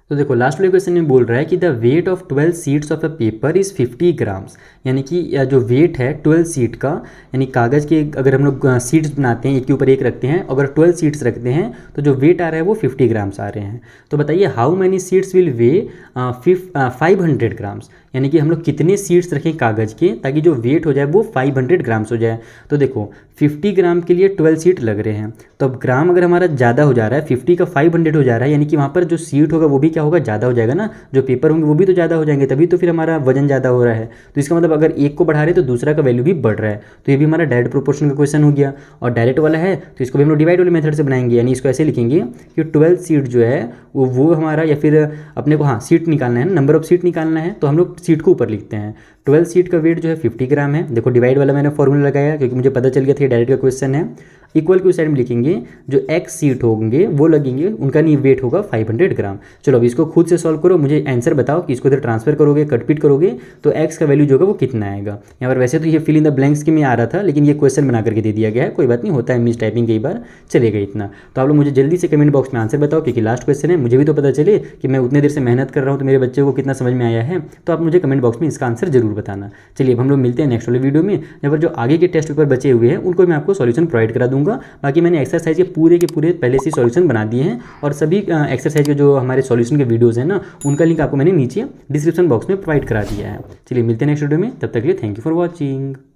तो देखो लास्ट वाले क्वेश्चन में बोल रहा है कि the weight of 12 sheets of a paper is 50 grams, यानी कि जो वेट है 12 शीट का, यानी कागज़ के अगर हम लोग शीट्स बनाते हैं एक के ऊपर एक रखते हैं, अगर 12 शीट्स रखते हैं तो जो वेट आ रहा है वो 50 ग्राम्स आ रहे हैं। तो बताइए how many sheets will way 500 grams, यानी कि हम लोग कितने शीट्स रखें कागज़ के ताकि जो वेट हो जाए वो 500 ग्राम्स हो जाए। तो देखो 50 ग्राम के लिए 12 शीट लग रहे हैं, तो अब ग्राम अगर हमारा ज़्यादा हो जा रहा है, 50 का 500 हो जा रहा है, यानी कि वहाँ पर जो शीट होगा वो भी क्या होगा, ज़्यादा हो जाएगा ना, जो पेपर होंगे वो भी तो ज़्यादा हो जाएंगे, तभी तो फिर हमारा वजन ज़्यादा हो रहा है। तो इसका मतलब अगर एक को बढ़ा रहे हैं तो दूसरा का वैल्यू भी बढ़ रहा है, तो ये भी हमारा डायरेक्ट प्रोपोर्शन का क्वेश्चन हो गया। और डायरेक्ट वाला है तो इसको भी हम लोग डिवाइड वाले मेथड से बनाएंगे, यानी इसको ऐसे लिखेंगे कि 12 सीट जो है वो हमारा, या फिर अपने को सीट निकालना है, नंबर ऑफ सीट निकालना है, तो हम लोग सीट को ऊपर लिखते हैं। 12 सीट का वेट जो है 50 ग्राम है। देखो डिवाइड वाला मैंने फॉर्मूला लगाया क्योंकि मुझे पता चल गया था डायरेक्ट का क्वेश्चन है। इक्वल की उस साइड में लिखेंगे जो एक्स सीट होंगे वो लगेंगे, उनका नहीं वेट होगा 500 ग्राम। चलो अब इसको खुद से सॉल्व करो, मुझे आंसर बताओ कि इसको इधर ट्रांसफर करोगे, कटपीट करोगे तो एक्स का वैल्यू जो होगा वो कितना आएगा। यहाँ पर वैसे तो ये फिल इन द ब्लैंक्स के में आ रहा था, लेकिन ये क्वेश्चन बना करके दे दिया गया है, कोई बात नहीं, होता है मिस टाइपिंग कई बार, चलेगा इतना। तो आप लोग मुझे जल्दी से कमेंट बॉक्स में आंसर बताओ क्योंकि लास्ट क्वेश्चन है, मुझे भी तो पता चले कि मैं उतने देर से मेहनत कर रहा हूँ तो मेरे बच्चे को कितना समझ में आया है। तो आप मुझे कमेंट बॉक्स में इसका आंसर जरूर बताना। चलिए अब हम लोग मिलते हैं नेक्स्ट वाले वीडियो में, जहाँ पर जो आगे के टेस्ट पेपर बचे हुए हैं उनको मैं आपको सॉल्यूशन प्रोवाइड करा दूंगा। बाकी मैंने एक्सरसाइज के पूरे पहले से सॉल्यूशन बना दिए हैं और सभी एक्सरसाइज के जो हमारे सॉल्यूशन के वीडियोस हैं ना, उनका लिंक आपको मैंने नीचे डिस्क्रिप्शन बॉक्स में प्रोवाइड करा दिया है। चलिए मिलते हैं नेक्स्ट वीडियो में, तब तक के लिए थैंक यू फॉर वॉचिंग।